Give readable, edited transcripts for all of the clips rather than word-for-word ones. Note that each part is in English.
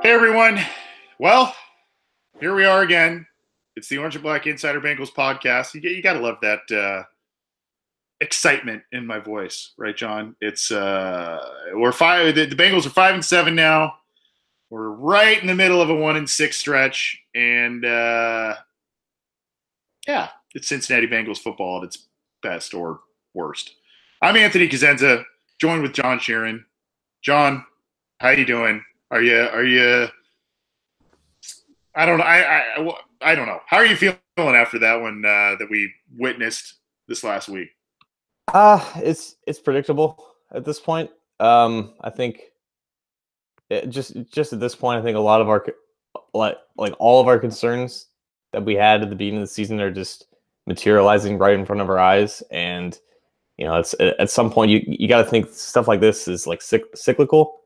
Hey everyone. Well, here we are again. It's the Orange and Black Insider Bengals podcast. You got to love that excitement in my voice, right, John? It's we're five. The Bengals are 5-7 now. We're right in the middle of a 1-6 stretch, and yeah, it's Cincinnati Bengals football at its best or worst. I'm Anthony Cosenza, joined with John Sheeran. John, how you doing? Are you? I don't know. I don't know. How are you feeling after that one that we witnessed this last week? It's predictable at this point. I think just at this point, I think a lot of our like all of our concerns that we had at the beginning of the season are just materializing right in front of our eyes. And you know, it's at some point you got to think stuff like this is like cyclical,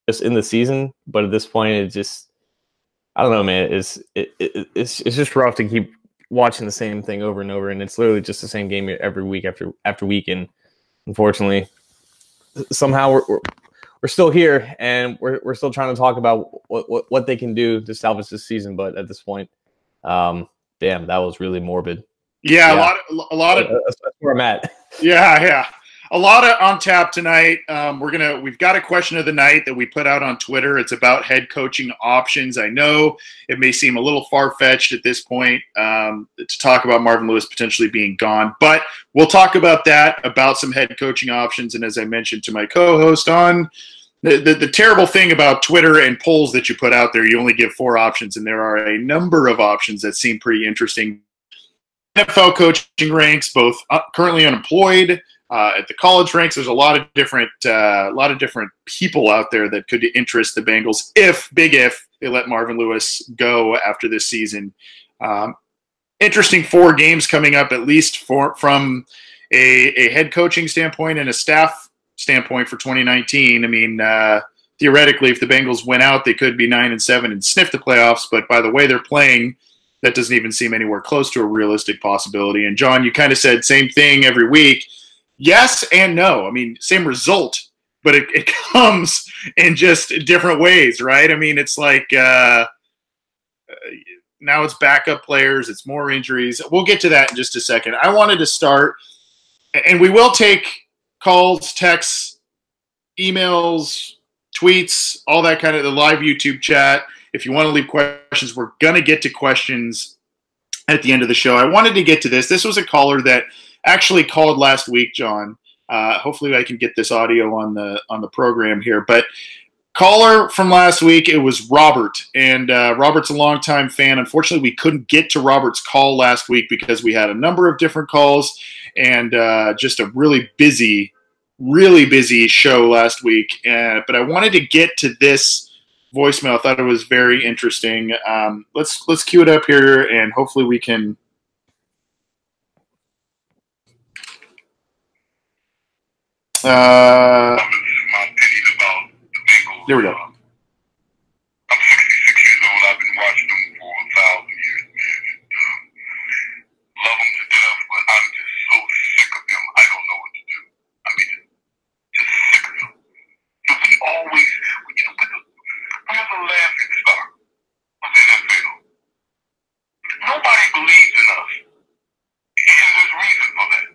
just in the season. But at this point, it just, I don't know, man. It's just rough to keep watching the same thing over and over, and it's literally just the same game every week after week. And unfortunately, somehow we're still here, and we're still trying to talk about what they can do to salvage this season. But at this point, damn, that was really morbid. Yeah. a lot of that's where I'm at. Yeah. A lot of on tap tonight. We've got a question of the night that we put out on Twitter. It's about head coaching options. I know it may seem a little far-fetched at this point to talk about Marvin Lewis potentially being gone, but we'll talk about that, about some head coaching options. And as I mentioned to my co-host on the terrible thing about Twitter and polls that you put out there, you only give 4 options, and there are a number of options that seem pretty interesting. NFL coaching ranks, both currently unemployed. At the college ranks, there's a lot of different people out there that could interest the Bengals if they let Marvin Lewis go after this season. Interesting 4 games coming up, at least from a head coaching standpoint and a staff standpoint for 2019. I mean, theoretically, if the Bengals went out, they could be 9-7 and sniff the playoffs. But by the way they're playing, that doesn't even seem anywhere close to a realistic possibility. And John, you kind of said same thing every week. Yes and no. I mean, same result, but it comes in just different ways, right? I mean, it's like now it's backup players, it's more injuries. We'll get to that in just a second. I wanted to start, and we will take calls, texts, emails, tweets, all that kind of the live YouTube chat. If you want to leave questions, we're going to get to questions at the end of the show. I wanted to get to this. This was a caller that actually called last week, John. Hopefully I can get this audio on the program here. But caller from last week, it was Robert. And Robert's a longtime fan. Unfortunately, we couldn't get to Robert's call last week because we had a number of different calls and just a really busy show last week. But I wanted to get to this voicemail. I thought it was very interesting. Let's cue it up here, and hopefully we can. My opinion about the Bengals. There we go. I'm 66 years old. I've been watching them for 1,000 years, man. And, love them to death, but I'm just so sick of them. I don't know what to do. I mean, just sick of them. Because we always, we're the laughing stock of the NFL. Nobody believes in us. And there's reason for that.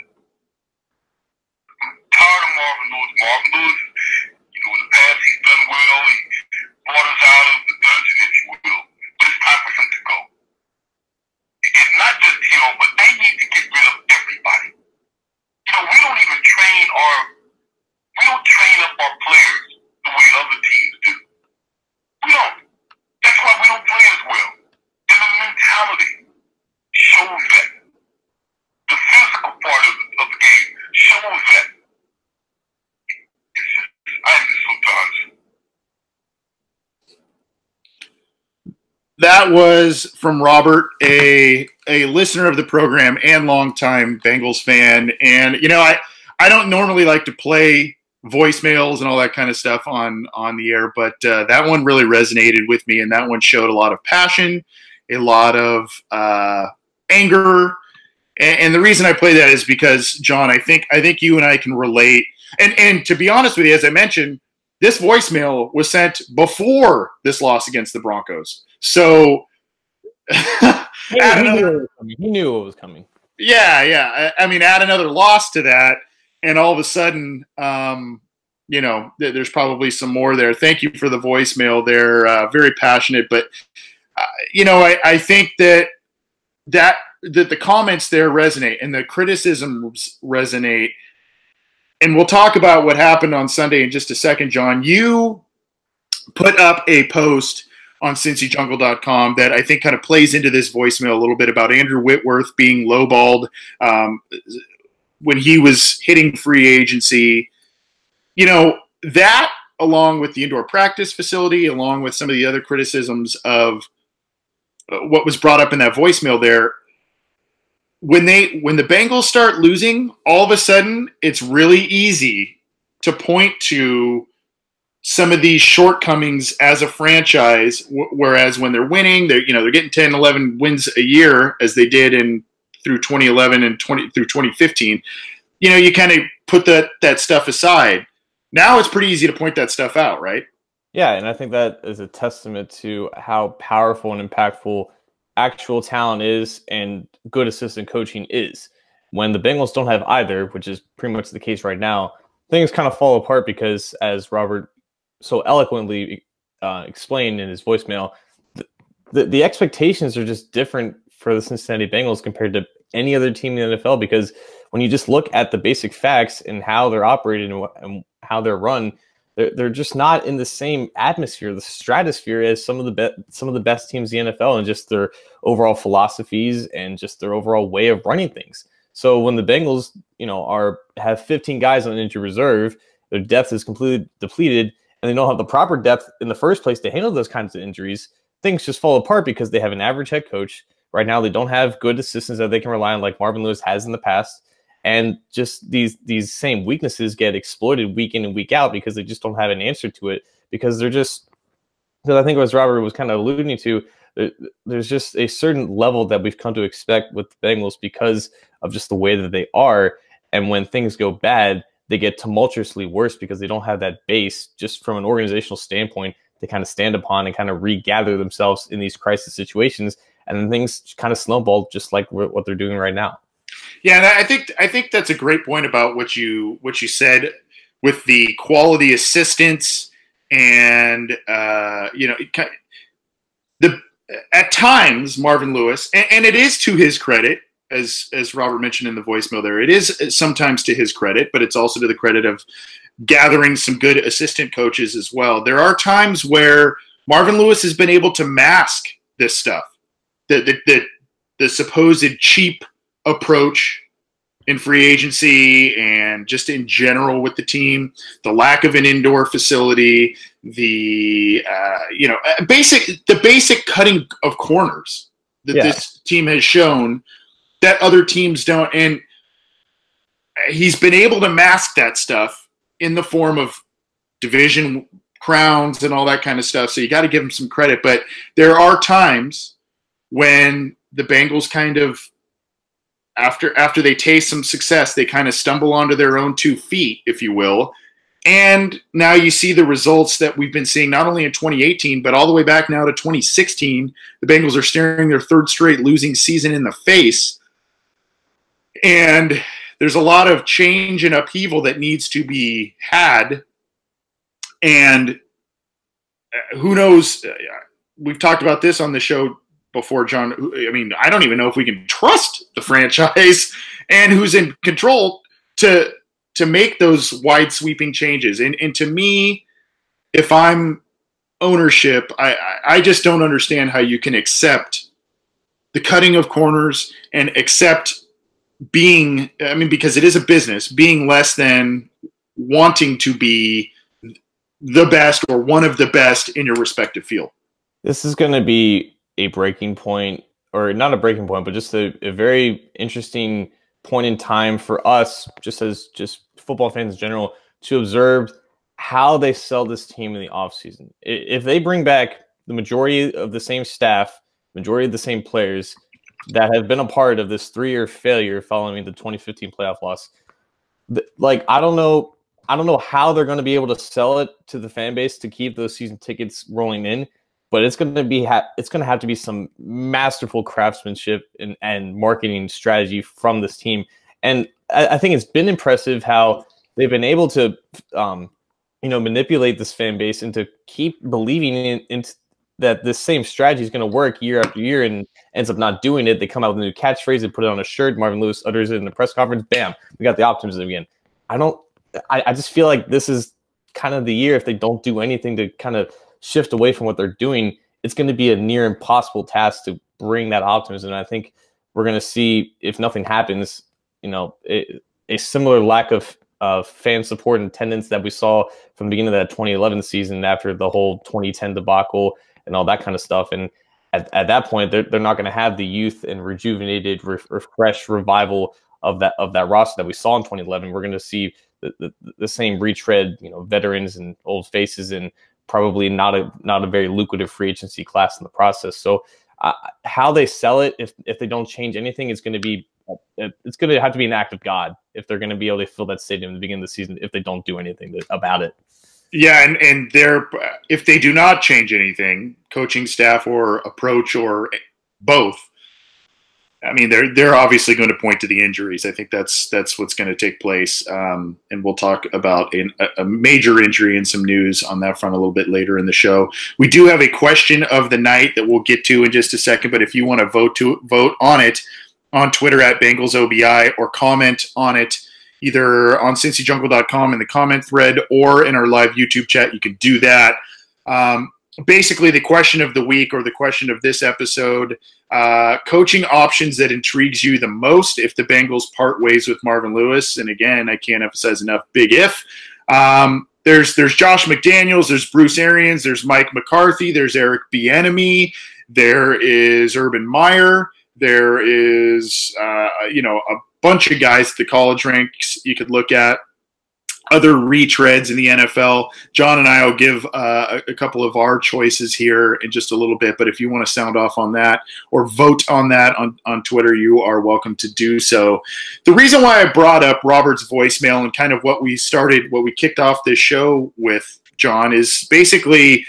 Tired of Marvin Lewis. Marvin Lewis, in the past he's done well. He brought us out of the dungeon, if you will. But it's time for him to go. It's not just him, but they need to get rid of everybody. We don't even train up our players the way other teams do. We don't. That's why we don't play as well. And the mentality shows that. The physical part of the game shows that. I'm just so tired. That was from Robert, a listener of the program and longtime Bengals fan. And, I don't normally like to play voicemails and all that kind of stuff on the air, but that one really resonated with me, and that one showed a lot of passion, a lot of anger. And the reason I play that is because, John, I think you and I can relate. And to be honest with you, as I mentioned, this voicemail was sent before this loss against the Broncos. So he knew it was coming. Yeah. I mean, add another loss to that, and all of a sudden, there's probably some more there. Thank you for the voicemail there. Very passionate, but I think that the comments there resonate and the criticisms resonate. And we'll talk about what happened on Sunday in just a second, John. You put up a post on CincyJungle.com that I think kind of plays into this voicemail a little bit about Andrew Whitworth being lowballed when he was hitting free agency. That, along with the indoor practice facility, along with some of the other criticisms of what was brought up in that voicemail there, when the Bengals start losing, all of a sudden it's really easy to point to some of these shortcomings as a franchise, whereas when they're winning, they're getting 10, 11 wins a year as they did through 2011 and through 2015. You kind of put that stuff aside. Now it's pretty easy to point that stuff out, right? Yeah, and I think that is a testament to how powerful and impactful actual talent is and good assistant coaching is. When the Bengals don't have either, which is pretty much the case right now, things kind of fall apart because, as Robert so eloquently explained in his voicemail, the expectations are just different for the Cincinnati Bengals compared to any other team in the NFL, because when you just look at the basic facts and how they're operated and how they're run, they're just not in the same atmosphere, the stratosphere, as some of the best teams in the NFL, and just their overall philosophies and just their overall way of running things. So when the Bengals, have 15 guys on injury reserve, their depth is completely depleted, and they don't have the proper depth in the first place to handle those kinds of injuries, things just fall apart because they have an average head coach. Right now, they don't have good assistants that they can rely on like Marvin Lewis has in the past. And just these same weaknesses get exploited week in and week out because they just don't have an answer to it, because they're just, because I think as Robert was kind of alluding to, there's just a certain level that we've come to expect with the Bengals because of just the way that they are. And when things go bad, they get tumultuously worse because they don't have that base just from an organizational standpoint to kind of stand upon and kind of regather themselves in these crisis situations. And then things kind of snowball just like what they're doing right now. Yeah, and I think that's a great point about what you said with the quality assistance and at times Marvin Lewis, and it is to his credit, as Robert mentioned in the voicemail there, it is sometimes to his credit, but it's also to the credit of gathering some good assistant coaches as well. There are times where Marvin Lewis has been able to mask this stuff, the supposed cheap approach in free agency and just in general with the team, the lack of an indoor facility, the basic cutting of corners that this team has shown that other teams don't. And he's been able to mask that stuff in the form of division crowns and all that kind of stuff. So you got to give him some credit. But there are times when the Bengals kind of, after they taste some success, they kind of stumble onto their own 2 feet, if you will. And now you see the results that we've been seeing not only in 2018, but all the way back now to 2016. The Bengals are staring their third straight losing season in the face. And there's a lot of change and upheaval that needs to be had. And who knows? We've talked about this on the show before, John. I mean, I don't even know if we can trust the franchise and who's in control to make those wide sweeping changes. And to me, if I'm ownership, I just don't understand how you can accept the cutting of corners and accept being, because it is a business, being less than wanting to be the best or one of the best in your respective field. This is going to be a breaking point, or not a breaking point, but just a very interesting point in time for us, just as football fans in general, to observe how they sell this team in the offseason. If they bring back the majority of the same staff, majority of the same players that have been a part of this 3-year failure following the 2015 playoff loss, I don't know I don't know how they're going to be able to sell it to the fan base to keep those season tickets rolling in, but it's going to be it's going to have to be some masterful craftsmanship and marketing strategy from this team. And I think it's been impressive how they've been able to manipulate this fan base into keep believing in that this same strategy is going to work year after year, and ends up not doing it. They come out with a new catchphrase, they put it on a shirt. Marvin Lewis utters it in the press conference. Bam, we got the optimism again. I just feel like this is kind of the year, if they don't do anything to kind of shift away from what they're doing, it's going to be a near impossible task to bring that optimism. And I think we're going to see, if nothing happens, a similar lack of fan support and attendance that we saw from the beginning of that 2011 season after the whole 2010 debacle and all that kind of stuff. And at that point, they're not going to have the youth and rejuvenated, refreshed revival of that roster that we saw in 2011. We're going to see the same retread, veterans and old faces, and probably not a very lucrative free agency class in the process. So how they sell it, if they don't change anything, it's going to have to be an act of God if they're going to be able to fill that stadium at the beginning of the season, if they don't do anything about it. Yeah, and if they do not change anything, coaching staff or approach or both, I mean, they're obviously going to point to the injuries. I think that's what's going to take place, and we'll talk about a major injury and some news on that front a little bit later in the show. We do have a question of the night that we'll get to in just a second, but if you want to vote on it on Twitter at BengalsOBI, or comment on it either on CincyJungle.com in the comment thread or in our live YouTube chat, you can do that. Basically, the question of the week, or the question of this episode, coaching options that intrigues you the most if the Bengals part ways with Marvin Lewis. And again, I can't emphasize enough, big if. There's Josh McDaniels, there's Bruce Arians, there's Mike McCarthy, there's Eric Bieniemy, there is Urban Meyer, there is a bunch of guys at the college ranks you could look at, other retreads in the NFL. John and I will give a couple of our choices here in just a little bit, but if you want to sound off on that or vote on that on Twitter, you are welcome to do so. The reason why I brought up Robert's voicemail and kind of what we kicked off this show with, John, is basically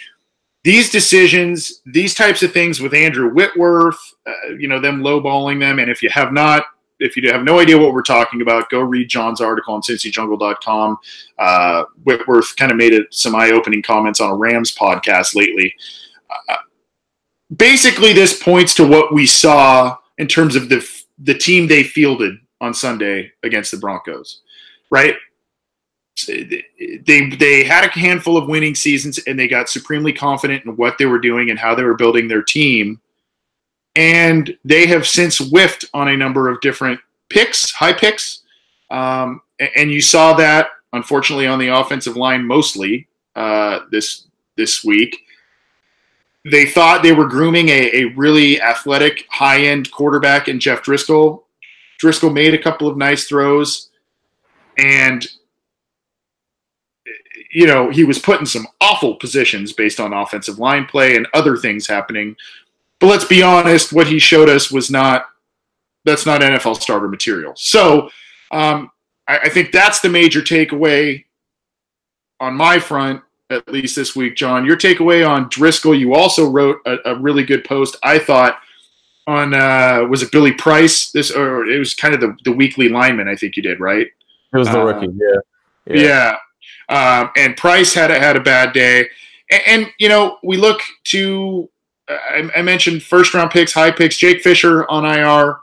these decisions, these types of things with Andrew Whitworth, them lowballing them. And if you have no idea what we're talking about, go read John's article on CincyJungle.com. Whitworth kind of made some eye-opening comments on a Rams podcast lately. Basically, this points to what we saw in terms of the team they fielded on Sunday against the Broncos, right? They had a handful of winning seasons, and they got supremely confident in what they were doing and how they were building their team. And they have since whiffed on a number of different high picks. And you saw that, unfortunately, on the offensive line mostly this week. They thought they were grooming a really athletic, high-end quarterback in Jeff Driscoll. Driscoll made a couple of nice throws, and he was put in some awful positions based on offensive line play and other things happening. But let's be honest, what he showed us that's not NFL starter material. So I think that's the major takeaway on my front, at least this week, John. Your takeaway on Driscoll, you also wrote a really good post, I thought, on, was it Billy Price? It was kind of the weekly lineman, I think you did, right? It was the rookie, yeah. And Price had a bad day. And we look to – I mentioned first-round picks, high picks, Jake Fisher on IR.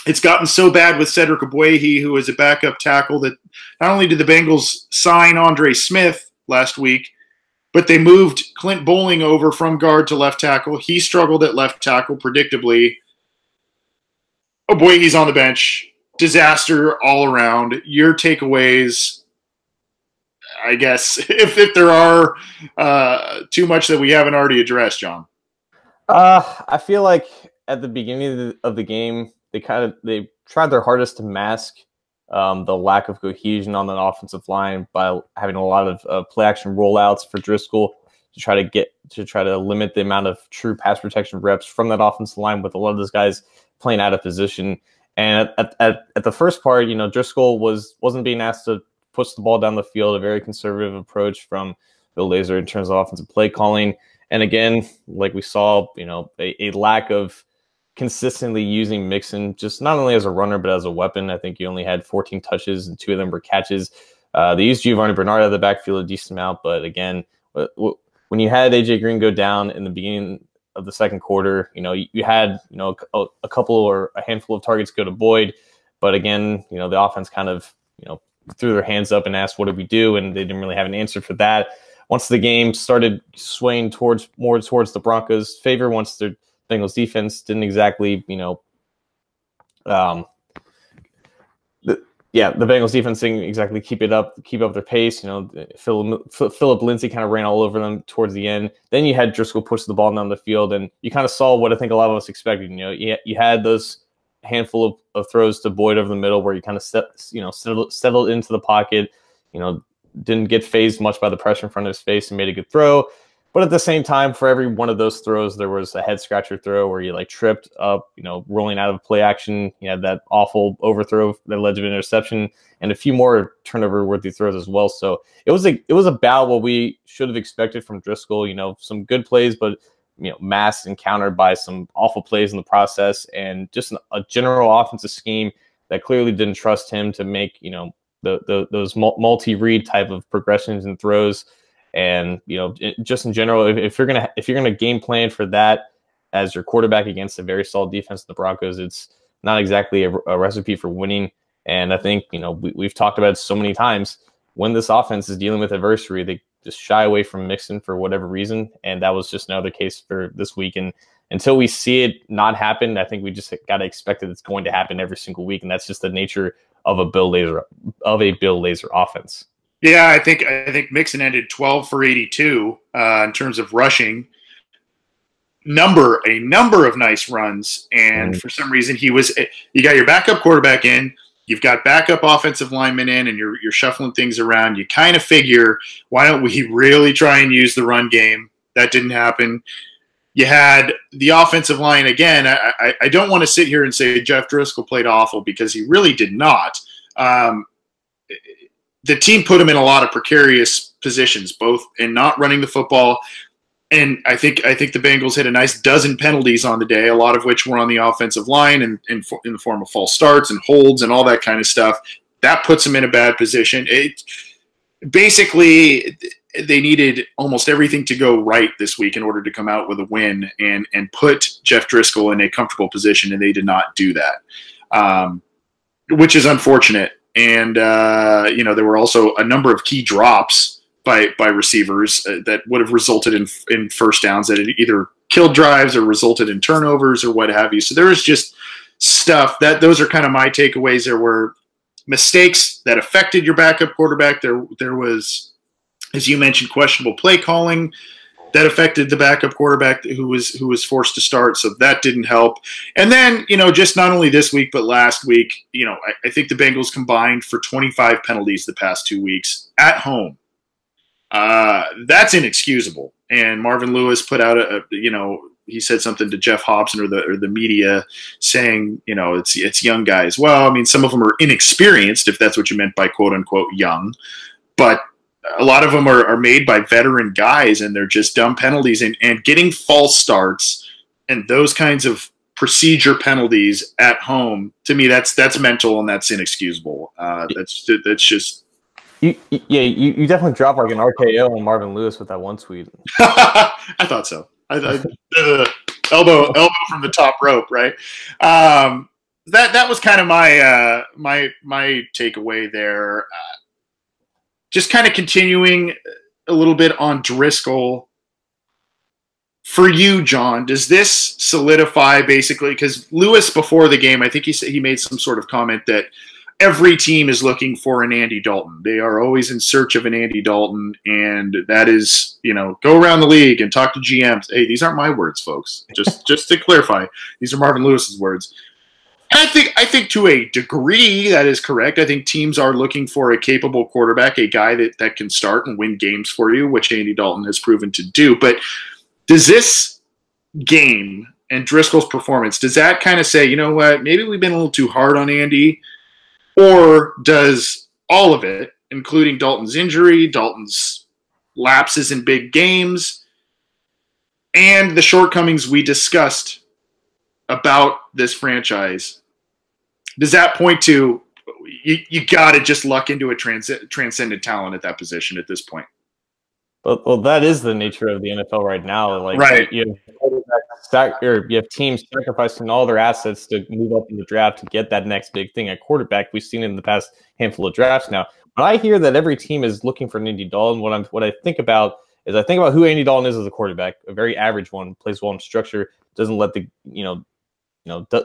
It's gotten so bad with Cedric Ogbuehi, who is a backup tackle, that not only did the Bengals sign Andre Smith last week, but they moved Clint Bowling over from guard to left tackle. He struggled at left tackle, predictably. Ogbuehi's on the bench. Disaster all around. Your takeaways, I guess, if there are too much that we haven't already addressed, John. I feel like at the beginning of the game, they tried their hardest to mask the lack of cohesion on the offensive line by having a lot of play action rollouts for Driscoll to try to limit the amount of true pass protection reps from that offensive line, with a lot of those guys playing out of position. And at the first part, Driscoll wasn't being asked to push the ball down the field, a very conservative approach from Bill Lazor in terms of offensive play calling. And again, like we saw, a lack of consistently using Mixon, just not only as a runner, but as a weapon. I think he only had 14 touches and 2 of them were catches. They used Giovanni Bernard out of the backfield a decent amount, but again, when you had AJ Green go down in the beginning of the second quarter, you had, a couple or a handful of targets go to Boyd, but again, the offense kind of, threw their hands up and asked, what did we do? And they didn't really have an answer for that. Once the game started swaying more towards the Broncos' favor, once their Bengals defense didn't exactly, the Bengals defense didn't exactly keep up their pace. Philip Lindsay kind of ran all over them towards the end. Then you had Driscoll push the ball down the field, and you kind of saw what I think a lot of us expected. You had those handful of throws to Boyd over the middle where you kind of settled into the pocket, didn't get phased much by the pressure in front of his face and made a good throw. But at the same time, for every one of those throws, there was a head scratcher throw where you tripped up, rolling out of play action. You had that awful overthrow that led to an interception and a few more turnover worthy throws as well. So it was about what we should have expected from Driscoll, some good plays, but masked and countered by some awful plays in the process, and just a general offensive scheme that clearly didn't trust him to make, those multi-read type of progressions and throws. And, just in general, if you're gonna game plan for that as your quarterback against a very solid defense of the Broncos, it's not exactly a recipe for winning. And I think, we've talked about it so many times, when this offense is dealing with adversity, they just shy away from Mixon for whatever reason. And that was just another case for this week. And until we see it not happen, I think we just got to expect that it's going to happen every single week. And that's just the nature of a Bill Lazor offense. Yeah, I think Mixon ended 12 for 82 in terms of rushing. A number of nice runs, and for some reason you got your backup quarterback in, you've got backup offensive linemen in, and you're shuffling things around. You kind of figure, why don't we really try and use the run game? That didn't happen. You had the offensive line again. I don't want to sit here and say Jeff Driscoll played awful, because he really did not. The team put him in a lot of precarious positions, both in not running the football, and I think the Bengals hit a nice dozen penalties on the day, a lot of which were on the offensive line and in the form of false starts and holds and all that kind of stuff. That puts them in a bad position. Basically, they needed almost everything to go right this week in order to come out with a win and put Jeff Driscoll in a comfortable position, and they did not do that, which is unfortunate. And, there were also a number of key drops by receivers that would have resulted in first downs that had either killed drives or resulted in turnovers or what have you. So there was just stuff those are kind of my takeaways. There were mistakes that affected your backup quarterback. There was, as you mentioned, questionable play calling that affected the backup quarterback who was forced to start. So that didn't help. And then, just not only this week, but last week, I think the Bengals combined for 25 penalties the past 2 weeks at home. That's inexcusable. And Marvin Lewis put out he said something to Jeff Hobson or the media saying, it's young guys. Well, I mean, some of them are inexperienced, if that's what you meant by quote unquote young, but a lot of them are made by veteran guys, and they're just dumb penalties, and getting false starts and those kinds of procedure penalties at home. To me, that's mental, and that's inexcusable. That's just. You definitely dropped like an RKO on Marvin Lewis with that one tweet. I thought so. Elbow from the top rope, right? That was kind of my takeaway there. Just kind of continuing a little bit on Driscoll. For you, John, does this solidify basically, because Lewis before the game, I think he made some sort of comment that every team is looking for an Andy Dalton. They are always in search of an Andy Dalton, and that is, go around the league and talk to GMs. Hey, these aren't my words, folks. Just to clarify, these are Marvin Lewis's words. I think to a degree that is correct. I think teams are looking for a capable quarterback, a guy that can start and win games for you, which Andy Dalton has proven to do. But does this game and Driscoll's performance, does that kind of say, you know what, maybe we've been a little too hard on Andy? Or does all of it, including Dalton's injury, Dalton's lapses in big games, and the shortcomings we discussed about this franchise, does that point to you got to just luck into a transcendent talent at that position at this point? Well, that is the nature of the NFL right now. Like, right. You have teams sacrificing all their assets to move up in the draft to get that next big thing at quarterback. We've seen it in the past handful of drafts now. But I hear that every team is looking for an Andy Dalton. What I think about who Andy Dalton is as a quarterback, a very average one, plays well in structure, doesn't let the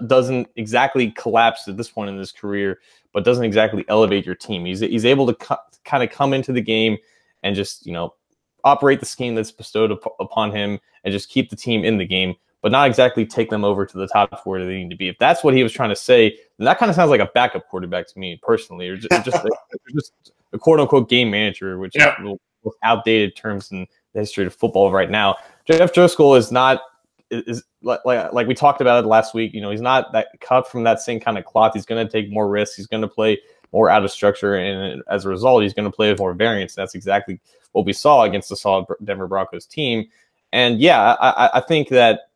doesn't exactly collapse at this point in his career, but doesn't exactly elevate your team. He's able to kind of come into the game and just operate the scheme that's bestowed upon him and just keep the team in the game, but not exactly take them over to the top where they need to be. If that's what he was trying to say, then that kind of sounds like a backup quarterback to me personally, or just a quote unquote game manager, which is outdated terms in the history of football right now. Jeff Driscoll is not like we talked about it last week. He's not that cut from that same kind of cloth. He's going to take more risks. He's going to play more out of structure, and as a result, he's going to play with more variance. That's exactly what we saw against the solid Denver Broncos team. And I think that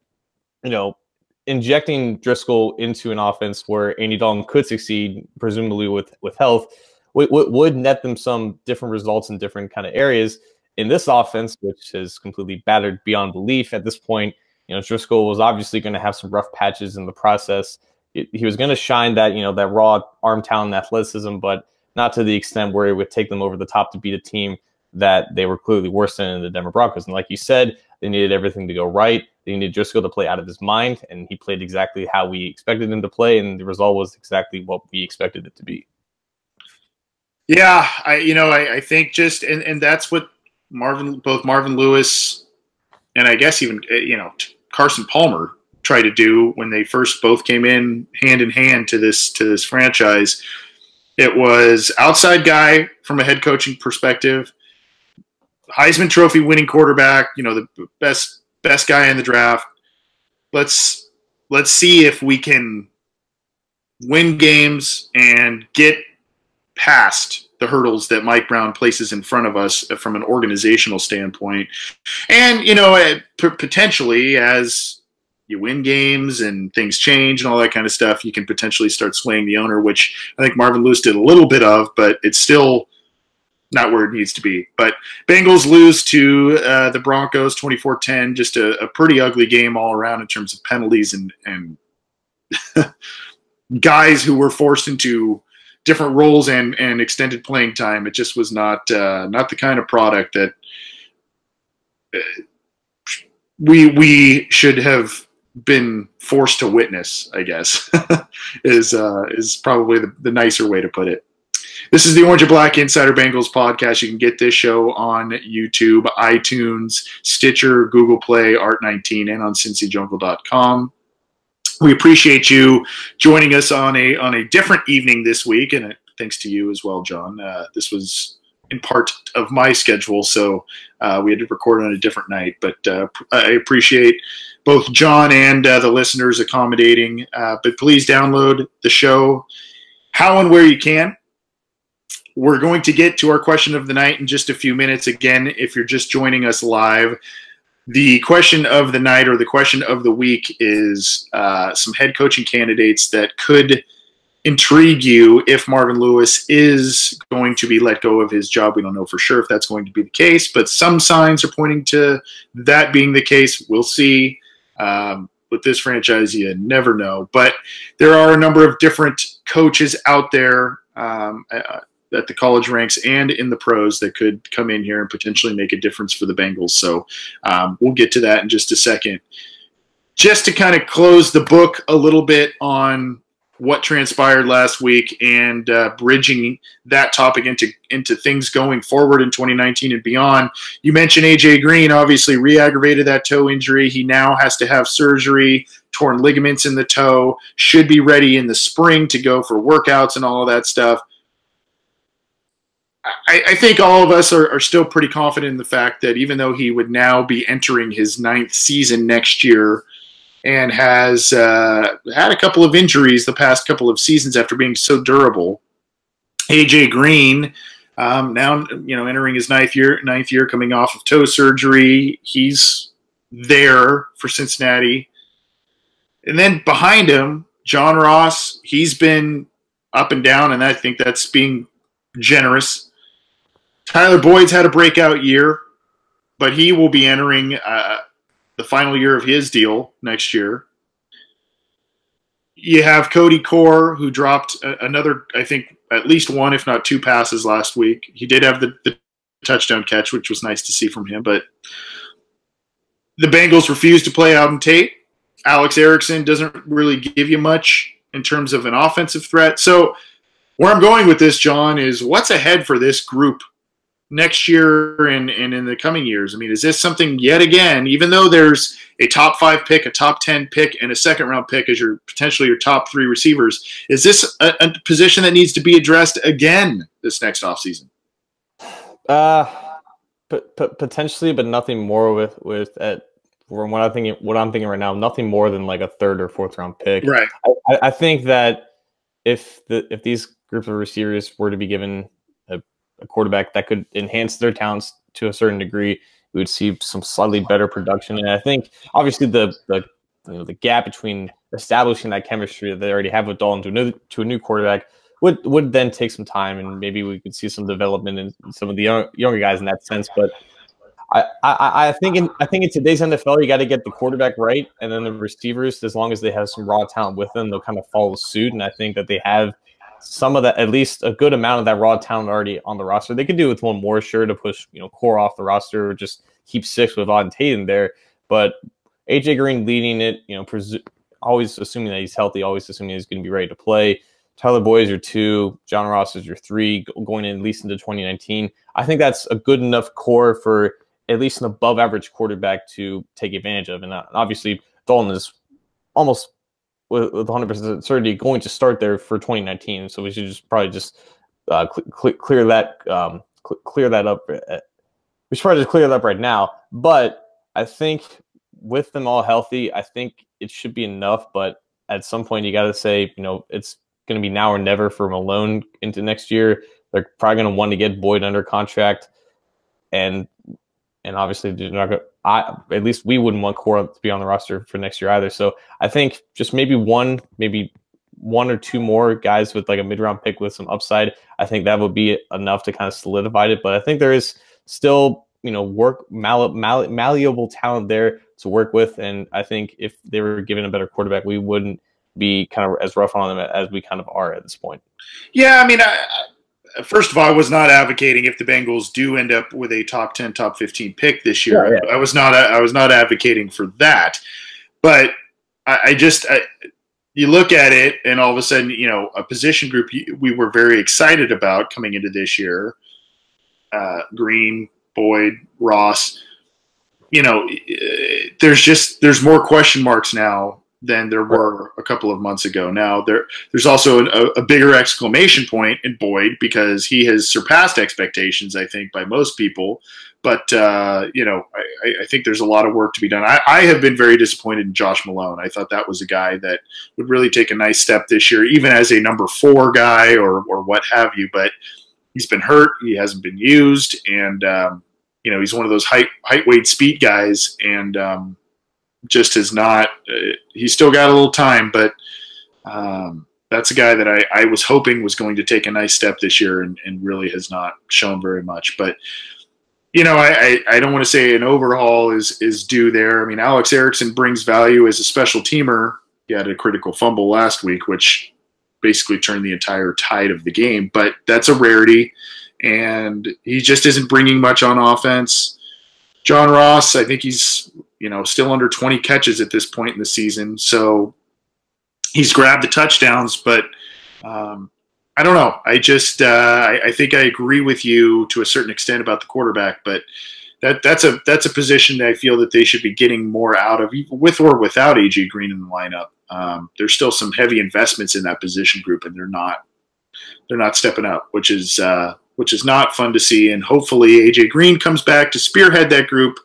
injecting Driscoll into an offense where Andy Dalton could succeed, presumably with health, would net them some different results in different kind of areas. In this offense, which is completely battered beyond belief at this point, Driscoll was obviously going to have some rough patches in the process. He was going to shine that that raw arm talent and athleticism, but not to the extent where it would take them over the top to beat a team that they were clearly worse than in the Denver Broncos. And like you said, they needed everything to go right. They needed Driscoll to play out of his mind, and he played exactly how we expected him to play, and the result was exactly what we expected it to be. Yeah, I think just and that's what both Marvin Lewis and I guess even Carson Palmer tried to do when they first both came in hand to this franchise. It was outside guy from a head coaching perspective, Heisman Trophy winning quarterback, the best guy in the draft. Let's see if we can win games and get past the hurdles that Mike Brown places in front of us from an organizational standpoint. And, potentially as you win games and things change and all that kind of stuff, you can potentially start swaying the owner, which I think Marvin Lewis did a little bit of, but it's still not where it needs to be. But Bengals lose to the Broncos 24-10, just a pretty ugly game all around in terms of penalties and guys who were forced into different roles and extended playing time. It just was not the kind of product that we should have been forced to witness, I guess, is probably the nicer way to put it. This is the Orange and Black Insider Bengals podcast. You can get this show on YouTube, iTunes, Stitcher, Google Play, Art19, and on CincyJungle.com. We appreciate you joining us on a different evening this week, and thanks to you as well, John. This was in part of my schedule, so we had to record on a different night. But I appreciate both John and the listeners accommodating. But please download the show how and where you can. We're going to get to our question of the night in just a few minutes. Again, if you're just joining us live, the question of the night or the question of the week is some head coaching candidates that could intrigue you if Marvin Lewis is going to be let go of his job. We don't know for sure if that's going to be the case, but some signs are pointing to that being the case. We'll see. With this franchise, you never know. But there are a number of different coaches out there at the college ranks and in the pros that could come in here and potentially make a difference for the Bengals. So we'll get to that in just a second. Just to kind of close the book a little bit on what transpired last week and bridging that topic into things going forward in 2019 and beyond. You mentioned AJ Green obviously re-aggravated that toe injury. He now has to have surgery, torn ligaments in the toe, should be ready in the spring to go for workouts and all of that stuff. I think all of us are still pretty confident in the fact that even though he would now be entering his 9th season next year and has had a couple of injuries the past couple of seasons after being so durable, AJ Green Now, entering his ninth year, coming off of toe surgery. He's there for Cincinnati. And then behind him, John Ross, he's been up and down, and I think that's being generous. Tyler Boyd's had a breakout year, but he will be entering the final year of his deal next year. You have Cody Core, who dropped another, I think, at least one, if not two passes last week. He did have the touchdown catch, which was nice to see from him. But the Bengals refused to play Auden Tate. Alex Erickson doesn't really give you much in terms of an offensive threat. So where I'm going with this, John, is what's ahead for this group next year and in the coming years? I mean, is this something yet again, even though there's a top 5 pick, a top 10 pick, and a second-round pick as potentially your top 3 receivers, is this a position that needs to be addressed again this next offseason? Potentially, but nothing more with from what I'm thinking right now, nothing more than like a 3rd or 4th round pick. Right. I think that if these groups of receivers were to be given a quarterback that could enhance their talents to a certain degree, we would see some slightly better production. And I think obviously the gap between establishing that chemistry that they already have with Dalton to a new quarterback would then take some time, and maybe we could see some development in some of the younger guys in that sense. But I think in today's NFL, you got to get the quarterback right, and then the receivers, as long as they have some raw talent with them, they'll kind of follow suit. And I think that they have some of that, at least a good amount of that raw talent already on the roster. They could do with one more, sure, to push Core off the roster, or just keep 6 with Auden Tate in there. But AJ Green leading it, always assuming that he's healthy, always assuming he's going to be ready to play. Tyler Boyd is your 2, John Ross is your 3, going in at least into 2019. I think that's a good enough core for at least an above-average quarterback to take advantage of. And obviously, Dalton is almost with 100% certainty going to start there for 2019. So we should probably clear that up. We should probably just clear that up right now. But I think with them all healthy, I think it should be enough. But at some point, you got to say, it's going to be now or never for Malone into next year. They're probably going to want to get Boyd under contract, and obviously they're not going. At least we wouldn't want Core to be on the roster for next year either. So I think just maybe one or 2 more guys with like a mid-round pick with some upside. I think that would be enough to kind of solidify it. But I think there is still malleable talent there to work with, and I think if they were given a better quarterback, we wouldn't be kind of as rough on them as we kind of are at this point. Yeah, I mean, first of all, I was not advocating if the Bengals do end up with a top 10, top 15 pick this year. Yeah. I was not advocating for that. But you look at it, and all of a sudden, a position group we were very excited about coming into this year, Green, Boyd, Ross, there's more question marks now than there were a couple of months ago. Now there's also a bigger exclamation point in Boyd, because he has surpassed expectations, I think, by most people. But I think there's a lot of work to be done. I have been very disappointed in Josh Malone. I thought that was a guy that would really take a nice step this year, even as a number 4 guy or what have you. But he's been hurt. He hasn't been used, and he's one of those height, weight, speed guys, and just has not. He's still got a little time, but that's a guy that I was hoping was going to take a nice step this year, and really has not shown very much. But I don't want to say an overhaul is due there. I mean, Alex Erickson brings value as a special teamer. He had a critical fumble last week, which basically turned the entire tide of the game. But that's a rarity, and he just isn't bringing much on offense. John Ross, I think he's still under 20 catches at this point in the season. So he's grabbed the touchdowns, but I don't know. I just I think I agree with you to a certain extent about the quarterback, but that's a position that I feel that they should be getting more out of, with or without AJ Green in the lineup. There's still some heavy investments in that position group, and they're not stepping up, which is not fun to see. And hopefully AJ Green comes back to spearhead that group.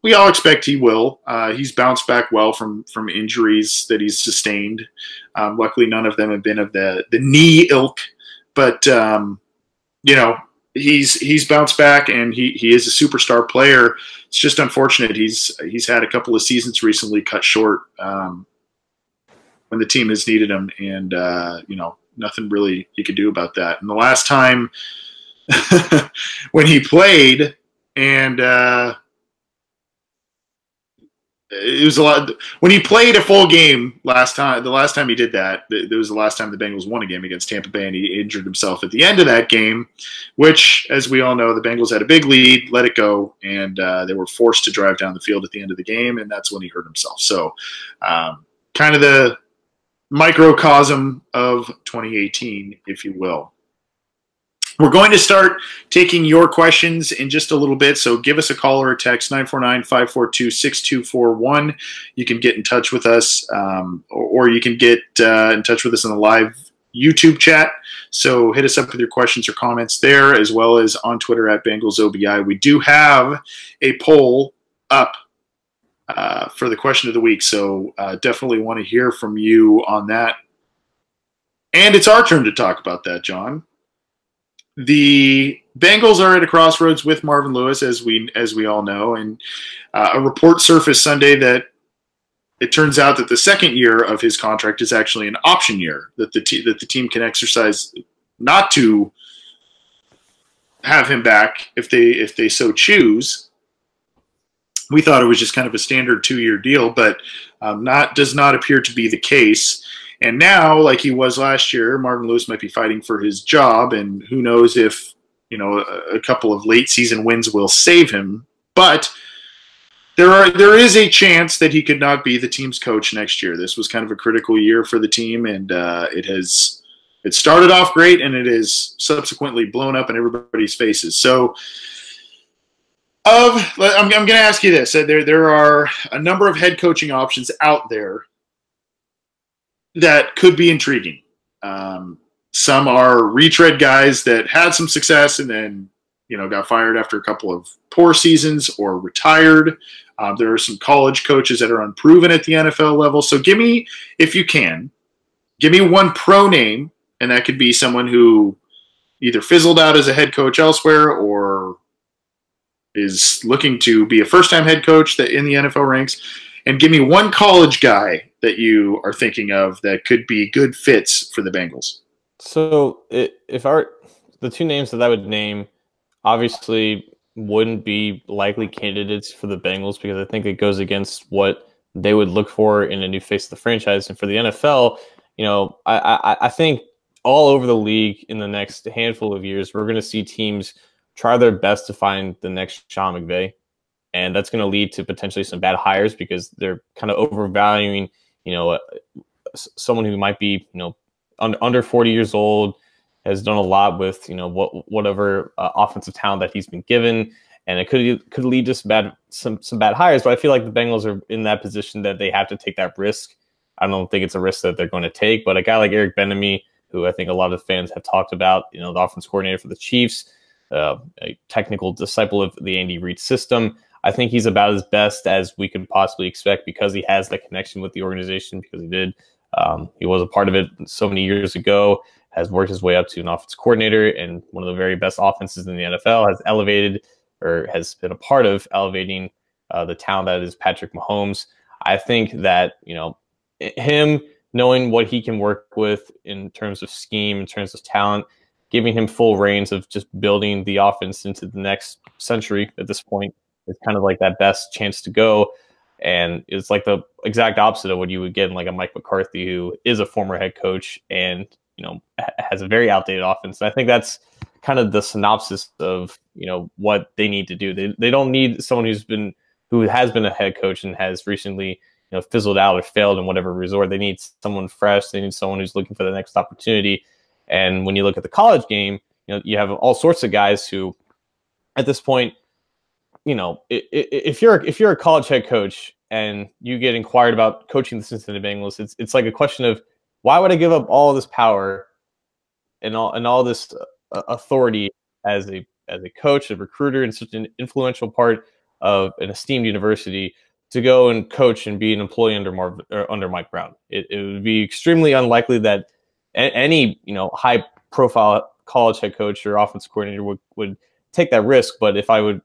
We all expect he will. He's bounced back well from injuries that he's sustained. Luckily, none of them have been of the knee ilk. But you know, he's bounced back, and he is a superstar player. It's just unfortunate he's had a couple of seasons recently cut short when the team has needed him, and you know, nothing really you could do about that. And the last time when he played, and it was a lot when he played a full game last time. The last time he did that, it was the last time the Bengals won a game against Tampa Bay, and he injured himself at the end of that game, which, as we all know, the Bengals had a big lead, let it go, and they were forced to drive down the field at the end of the game, and that's when he hurt himself. So, kind of the microcosm of 2018, if you will. We're going to start taking your questions in just a little bit, so give us a call or a text, 949-542-6241. You can get in touch with us, or you can get in touch with us in the live YouTube chat. So hit us up with your questions or comments there, as well as on Twitter at BengalsOBI. We do have a poll up for the question of the week, so definitely want to hear from you on that. And it's our turn to talk about that, John. The Bengals are at a crossroads with Marvin Lewis, as we all know, and a report surfaced Sunday that it turns out that the second year of his contract is actually an option year, that the team can exercise not to have him back if they so choose. We thought it was just kind of a standard 2-year deal, but does not appear to be the case. And now, like he was last year, Marvin Lewis might be fighting for his job, and who knows if, you know, a couple of late season wins will save him. But there is a chance that he could not be the team's coach next year. This was kind of a critical year for the team, and it started off great, and it has subsequently blown up in everybody's faces. So, I'm going to ask you this: there are a number of head coaching options out there that could be intriguing. Some are retread guys that had some success and then, you know, got fired after a couple of poor seasons or retired. There are some college coaches that are unproven at the NFL level. So give me, if you can, give me one pro name, and that could be someone who either fizzled out as a head coach elsewhere or is looking to be a first-time head coach that in the NFL ranks. And give me one college guy that you are thinking of that could be good fits for the Bengals. So the two names that I would name obviously wouldn't be likely candidates for the Bengals, because I think it goes against what they would look for in a new face of the franchise. And for the NFL, you know, I think all over the league in the next handful of years, we're going to see teams try their best to find the next Sean McVay. And that's going to lead to potentially some bad hires, because they're kind of overvaluing, you know, someone who might be, you know, under 40 years old, has done a lot with, you know, whatever offensive talent that he's been given, and it could lead to some bad hires. But I feel like the Bengals are in that position that they have to take that risk. I don't think it's a risk that they're going to take, but a guy like Eric Bieniemy, who I think a lot of fans have talked about, you know, the offense coordinator for the Chiefs, a technical disciple of the Andy Reid system. I think he's about as best as we could possibly expect, because he has that connection with the organization, because he was a part of it so many years ago, has worked his way up to an offense coordinator, and one of the very best offenses in the NFL, has elevated, or has been a part of elevating the talent that is Patrick Mahomes. I think that, you know, him knowing what he can work with in terms of scheme, in terms of talent, giving him full reins of just building the offense into the next century at this point, it's kind of like that best chance to go. And it's like the exact opposite of what you would get in like a Mike McCarthy, who is a former head coach and, you know, has a very outdated offense. And I think that's kind of the synopsis of, you know, what they need to do. They don't need someone who has been a head coach and has recently, you know, fizzled out or failed in whatever resort. They need someone fresh. They need someone who's looking for the next opportunity. And when you look at the college game, you know, you have all sorts of guys who, at this point, you know, if you're a college head coach and you get inquired about coaching the Cincinnati Bengals, it's like a question of, why would I give up all this power and all this authority as a coach, a recruiter, and such an influential part of an esteemed university to go and coach and be an employee under Mike Brown? It would be extremely unlikely that any, you know, high profile college head coach or offensive coordinator would take that risk. But if I would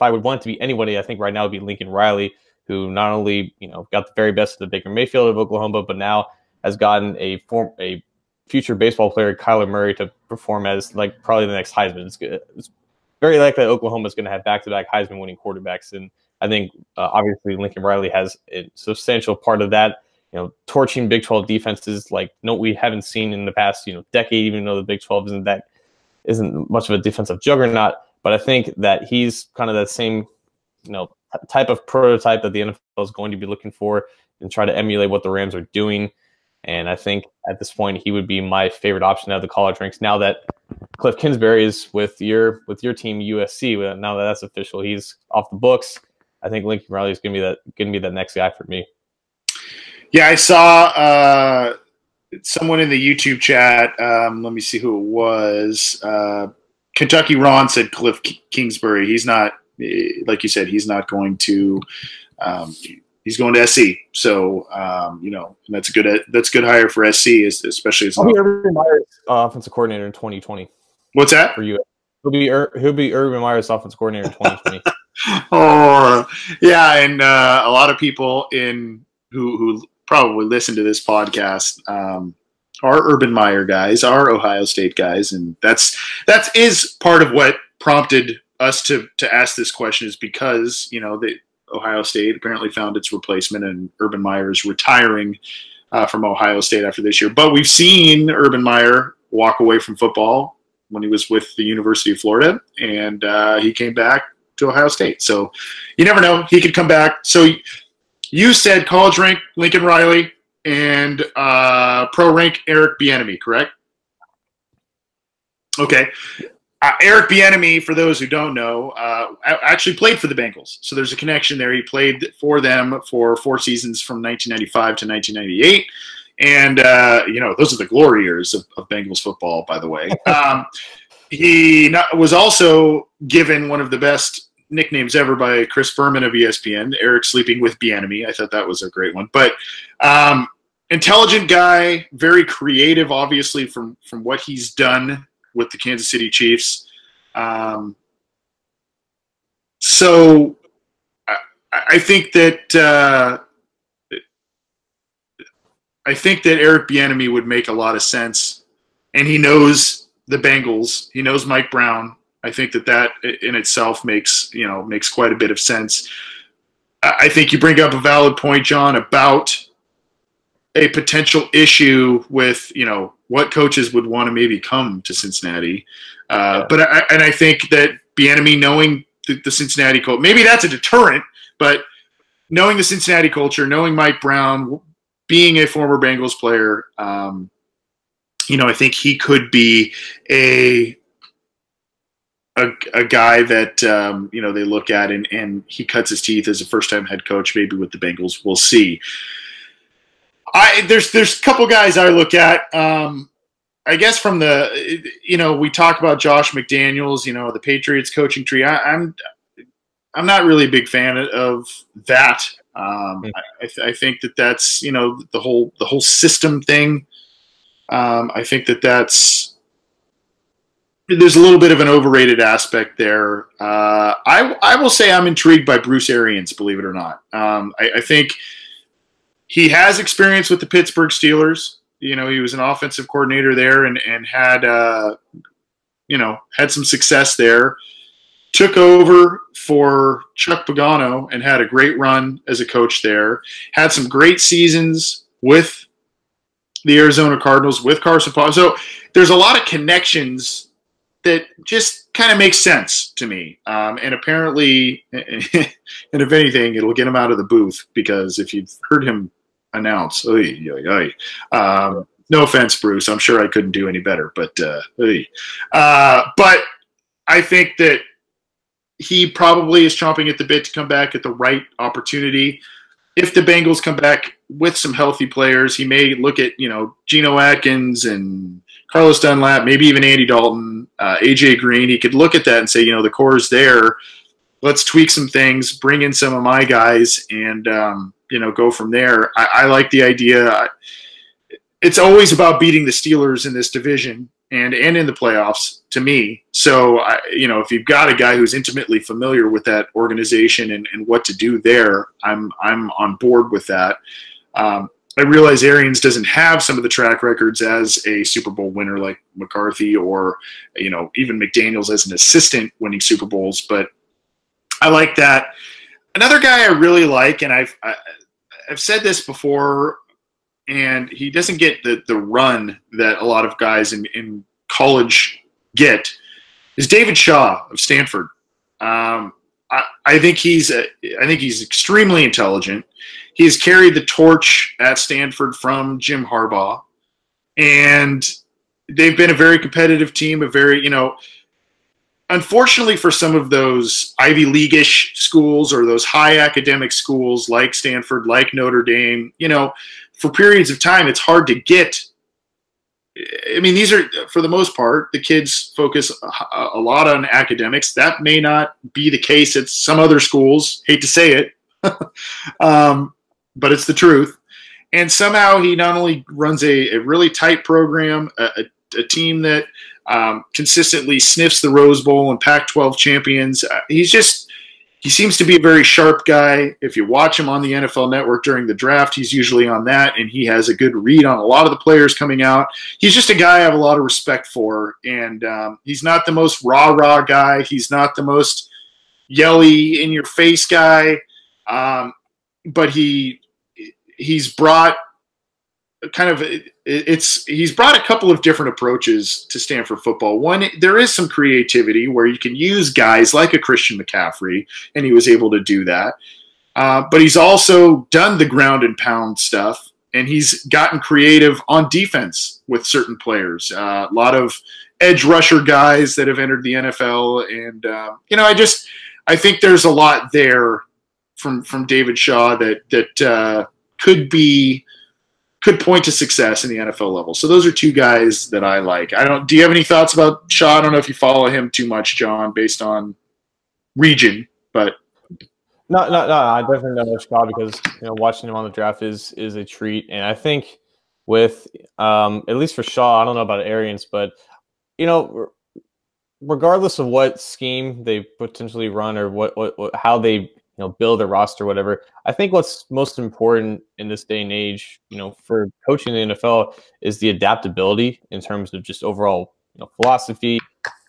want it to be anybody, I think right now it would be Lincoln Riley, who not only got the very best of the Baker Mayfield of Oklahoma, but now has gotten a future baseball player, Kyler Murray, to perform as like probably the next Heisman. It's very likely that Oklahoma is going to have back-to-back Heisman-winning quarterbacks, and I think obviously Lincoln Riley has a substantial part of that. Torching Big 12 defenses like we haven't seen in the past decade, even though the Big 12 isn't much of a defensive juggernaut. But I think that he's kind of that same type of prototype that the NFL is going to be looking for and try to emulate what the Rams are doing. And I think at this point he would be my favorite option out of the college ranks. Now that Cliff Kingsbury is with your team USC, now that that's official, he's off the books. I think Lincoln Riley is going to be that next guy for me. Yeah, I saw someone in the YouTube chat. Let me see who it was. Kentucky Ron said Cliff Kingsbury. He's not, like you said, he's not going to. He's going to SC. So and that's a good hire for SC, especially as Urban Meyer's offensive coordinator in 2020. What's that? For you, he'll be Urban Meyer's offensive coordinator in 2020. Oh yeah, and a lot of people who probably listen to this podcast are Urban Meyer guys, are Ohio State guys, and that is part of what prompted us to ask this question, is because the Ohio State apparently found its replacement, and Urban Meyer is retiring from Ohio State after this year. But we've seen Urban Meyer walk away from football when he was with the University of Florida, and he came back to Ohio State. So you never know, he could come back. So you said college rank Lincoln Riley and pro rank Eric Bieniemy, correct? Okay. Eric Bieniemy, for those who don't know, actually played for the Bengals. So there's a connection there. He played for them for 4 seasons from 1995 to 1998. And, those are the glory years of Bengals football, by the way. He was also given one of the best nicknames ever by Chris Berman of ESPN, Eric Sleeping with Bieniemy. I thought that was a great one. But intelligent guy, very creative, obviously, from what he's done with the Kansas City Chiefs. So I think that Eric Bieniemy would make a lot of sense, and he knows the Bengals. He knows Mike Brown. I think that in itself makes quite a bit of sense. I think you bring up a valid point, John, about a potential issue with what coaches would want to maybe come to Cincinnati. But I think that Bieniemy, knowing the Cincinnati culture, maybe that's a deterrent, but knowing the Cincinnati culture, knowing Mike Brown, being a former Bengals player, I think he could be a guy that they look at and he cuts his teeth as a first-time head coach, maybe with the Bengals. We'll see. There's a couple guys I look at. I guess from we talk about Josh McDaniels, the Patriots coaching tree. I'm not really a big fan of that. I think that's the whole system thing. I think there's a little bit of an overrated aspect there. I will say I'm intrigued by Bruce Arians, believe it or not. I think he has experience with the Pittsburgh Steelers. He was an offensive coordinator there and had some success there. Took over for Chuck Pagano and had a great run as a coach there. Had some great seasons with the Arizona Cardinals, with Carson Palmer. So there's a lot of connections that just kind of makes sense to me. And apparently, and if anything, it'll get him out of the booth, because if you've heard him announce, no offense, Bruce, I'm sure I couldn't do any better, but I think that he probably is chomping at the bit to come back at the right opportunity. If the Bengals come back with some healthy players, he may look at, Geno Atkins and Carlos Dunlap, maybe even Andy Dalton, AJ Green. He could look at that and say, the core is there. Let's tweak some things, bring in some of my guys, and, go from there. I like the idea. It's always about beating the Steelers in this division. and in the playoffs to me. So, if you've got a guy who's intimately familiar with that organization and what to do there, I'm on board with that. I realize Arians doesn't have some of the track records as a Super Bowl winner like McCarthy or, even McDaniels as an assistant winning Super Bowls, but I like that. Another guy I really like, and I've said this before, and he doesn't get the run that a lot of guys in college get, is David Shaw of Stanford. I think he's extremely intelligent. He has carried the torch at Stanford from Jim Harbaugh, and they've been a very competitive team, unfortunately for some of those Ivy League-ish schools or those high academic schools like Stanford, like Notre Dame, for periods of time, it's hard to get. I mean, these are, for the most part, the kids focus a lot on academics. That may not be the case at some other schools. Hate to say it, but it's the truth. And somehow he not only runs a really tight program, a team that consistently sniffs the Rose Bowl and Pac-12 champions. He seems to be a very sharp guy. If you watch him on the NFL Network during the draft, he's usually on that, and he has a good read on a lot of the players coming out. He's just a guy I have a lot of respect for, and he's not the most rah-rah guy. He's not the most yelly, in-your-face guy, but he's brought he's brought a couple of different approaches to Stanford football. One, there is some creativity where you can use guys like a Christian McCaffrey, and he was able to do that. But he's also done the ground and pound stuff, and he's gotten creative on defense with certain players. A lot of edge rusher guys that have entered the NFL, and I think there's a lot there from David Shaw that could point to success in the NFL level. So those are two guys that I like. Do you have any thoughts about Shaw? I don't know if you follow him too much, John, based on region, but no. I definitely know Shaw because watching him on the draft is a treat, and I think with at least for Shaw, I don't know about Arians, but regardless of what scheme they potentially run or how they build a roster, or whatever. I think what's most important in this day and age, for coaching the NFL is the adaptability in terms of just overall, philosophy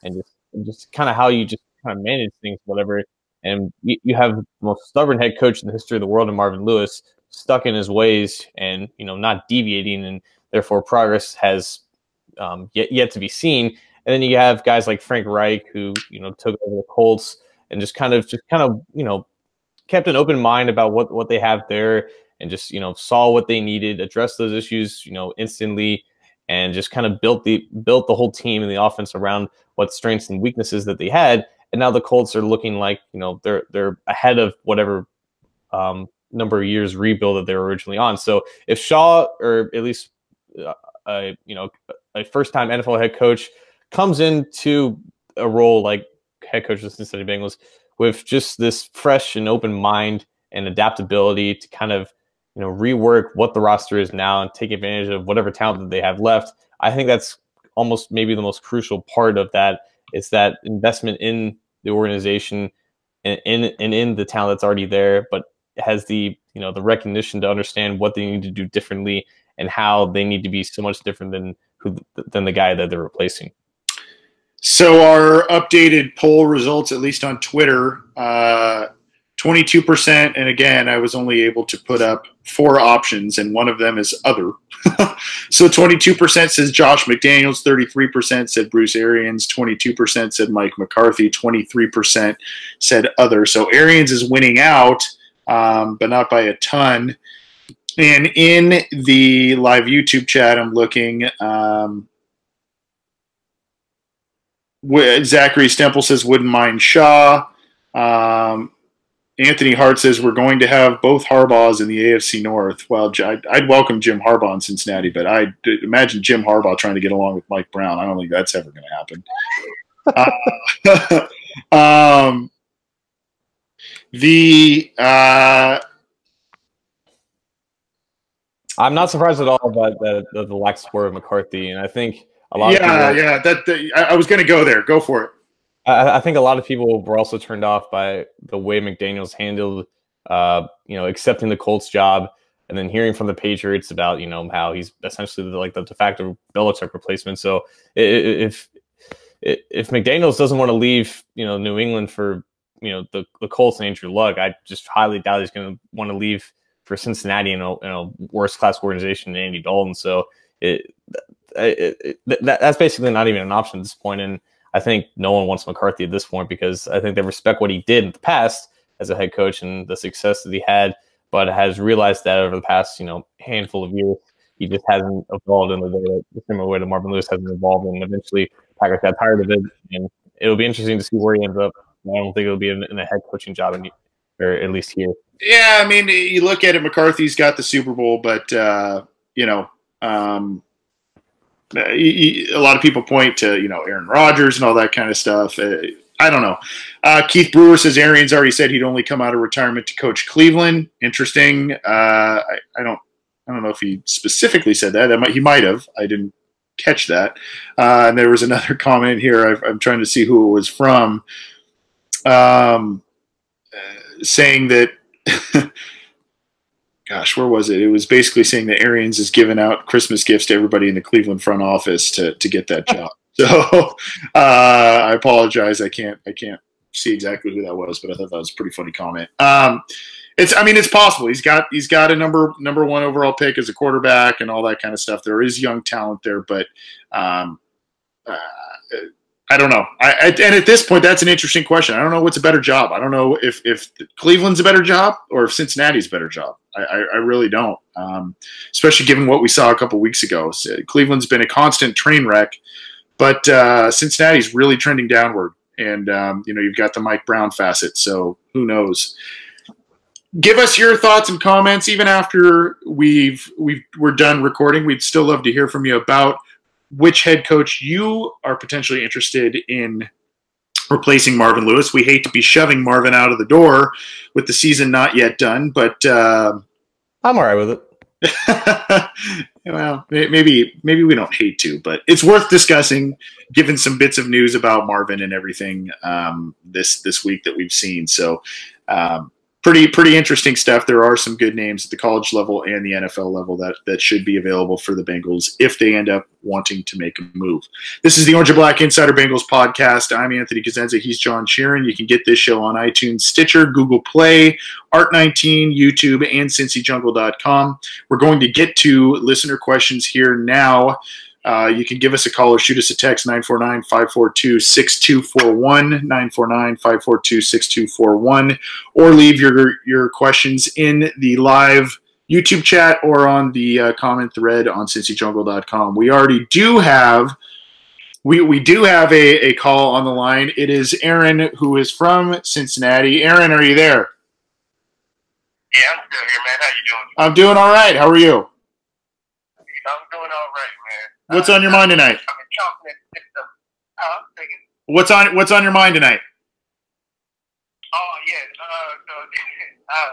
and just kind of how you just kind of manage things, whatever. And you have the most stubborn head coach in the history of the world in Marvin Lewis, stuck in his ways and, not deviating, and therefore progress has yet to be seen. And then you have guys like Frank Reich who, took over the Colts and just kind of kept an open mind about what they have there, and just saw what they needed, addressed those issues instantly, and just kind of built the whole team and the offense around what strengths and weaknesses that they had. And now the Colts are looking like they're ahead of whatever number of years rebuild that they were originally on. So if Shaw, or at least a first time NFL head coach, comes into a role like head coach of the Cincinnati Bengals with just this fresh and open mind and adaptability to kind of, rework what the roster is now and take advantage of whatever talent that they have left, I think that's almost maybe the most crucial part of that. It's that investment in the organization and in the talent that's already there, but has the, the recognition to understand what they need to do differently and how they need to be so much different than the guy that they're replacing. So our updated poll results, at least on Twitter, 22%. And again, I was only able to put up 4 options, and one of them is other. So 22% says Josh McDaniels, 33% said Bruce Arians, 22% said Mike McCarthy, 23% said other. So Arians is winning out, but not by a ton. And in the live YouTube chat, I'm looking. Zachary Stemple says wouldn't mind Shaw. Anthony Hart says we're going to have both Harbaughs in the AFC North. Well, I'd welcome Jim Harbaugh in Cincinnati, but I'd imagine Jim Harbaugh trying to get along with Mike Brown. I don't think that's ever going to happen. I'm not surprised at all by the lack of support of McCarthy, and I think a lot of people. I was going to go there. Go for it. I think a lot of people were also turned off by the way McDaniels handled, accepting the Colts job, and then hearing from the Patriots about, how he's essentially like the de facto Belichick replacement. So if McDaniels doesn't want to leave, New England for, the Colts and Andrew Luck, I just highly doubt he's going to want to leave for Cincinnati in a worse class organization than Andy Dalton. So that's basically not even an option at this point. And I think no one wants McCarthy at this point because I think they respect what he did in the past as a head coach and the success that he had, but has realized that over the past, handful of years, he just hasn't evolved in the similar way that Marvin Lewis hasn't evolved. And eventually Packers got tired of it. And it'll be interesting to see where he ends up. I don't think it'll be in a head coaching job, or at least here. Yeah, I mean, you look at it, McCarthy's got the Super Bowl, but, a lot of people point to, Aaron Rodgers and all that kind of stuff. I don't know. Keith Brewer says Arians already said he'd only come out of retirement to coach Cleveland. Interesting. I don't know if he specifically said that. He might have. I didn't catch that. And there was another comment here. I'm trying to see who it was from, saying that. Gosh, where was it? It was basically saying that Arians is giving out Christmas gifts to everybody in the Cleveland front office to get that job. So I apologize. I can't see exactly who that was, but I thought that was a pretty funny comment. It's possible. He's got a number one overall pick as a quarterback and all that kind of stuff. There is young talent there, but I don't know. And at this point, that's an interesting question. I don't know what's a better job. I don't know if Cleveland's a better job or if Cincinnati's a better job. I really don't, especially given what we saw a couple weeks ago. So Cleveland's been a constant train wreck, but Cincinnati's really trending downward. And, you've got the Mike Brown facet, so who knows? Give us your thoughts and comments. Even after we're done recording, we'd still love to hear from you about which head coach you are potentially interested in replacing Marvin Lewis. We hate to be shoving Marvin out of the door with the season not yet done, but I'm all right with it. Well, maybe we don't hate to, but it's worth discussing given some bits of news about Marvin and everything this week that we've seen. So pretty interesting stuff. There are some good names at the college level and the NFL level that should be available for the Bengals if they end up wanting to make a move. This is the Orange and Black Insider Bengals podcast. I'm Anthony Cosenza. He's John Sheeran. You can get this show on iTunes, Stitcher, Google Play, Art19, YouTube, and CincyJungle.com. We're going to get to listener questions here now. You can give us a call or shoot us a text, 949-542-6241, 949-542-6241, or leave your questions in the live YouTube chat or on the comment thread on CincyJungle.com. We already do have we do have a call on the line. It is Aaron, who is from Cincinnati. Aaron, are you there? Yeah, I'm still here, man. How you doing? I'm doing all right. How are you? I'm doing all right, man. What's on your mind tonight? I'm in chocolate system. What's on your mind tonight? Oh, yeah. I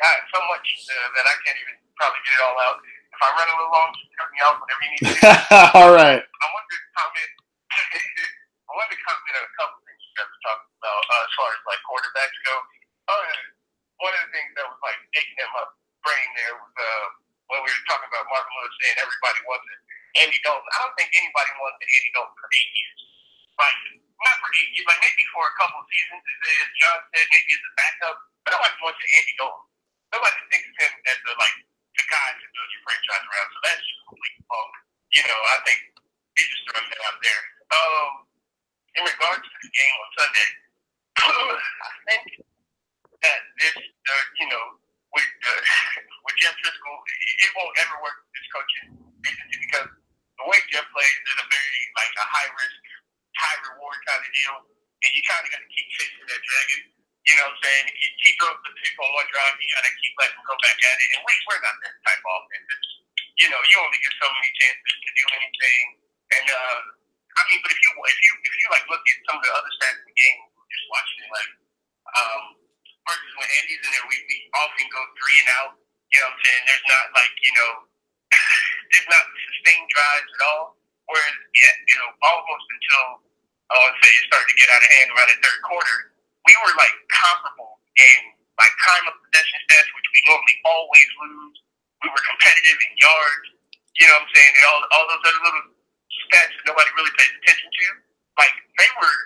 got so much that I can't even probably get it all out. If I run a little long, just cut me off whenever you need to. All right. I wanted to comment on a couple things you guys were talking about as far as like quarterbacks go. One of the things that was like taking in my brain there was when we were talking about Marvin Lewis saying everybody wanted Andy Dalton. I don't think anybody wanted Andy Dalton for 8 years. Like, not for 8 years, like maybe for a couple of seasons, as John said, maybe as a backup. But nobody wants Andy Dalton. Nobody thinks of him as the guy to build your franchise around. So that's just complete bunk. I think he just throwing that out there. In regards to the game on Sunday, I think that this, with Jeff Driscoll, it won't ever work with this coaching agency because the way Jeff plays is a very a high risk, high reward kind of deal, and you kind of got to keep chasing that dragon. You know what I'm saying? If he throws the pick on one drive, you got to keep letting him go back at it. And we're not that type of offense. You only get so many chances to do anything. And but if you look at some of the other stats in the game, we're just watching it versus when Andy's in there, we often go 3 and out. You know what I'm saying? There's not there's not sustained drives at all. Whereas, yeah, almost until I would say it started to get out of hand around the third quarter, we were like comparable in like time of possession stats, which we normally always lose. We were competitive in yards. You know what I'm saying? And all those other little stats that nobody really pays attention to. Like, they were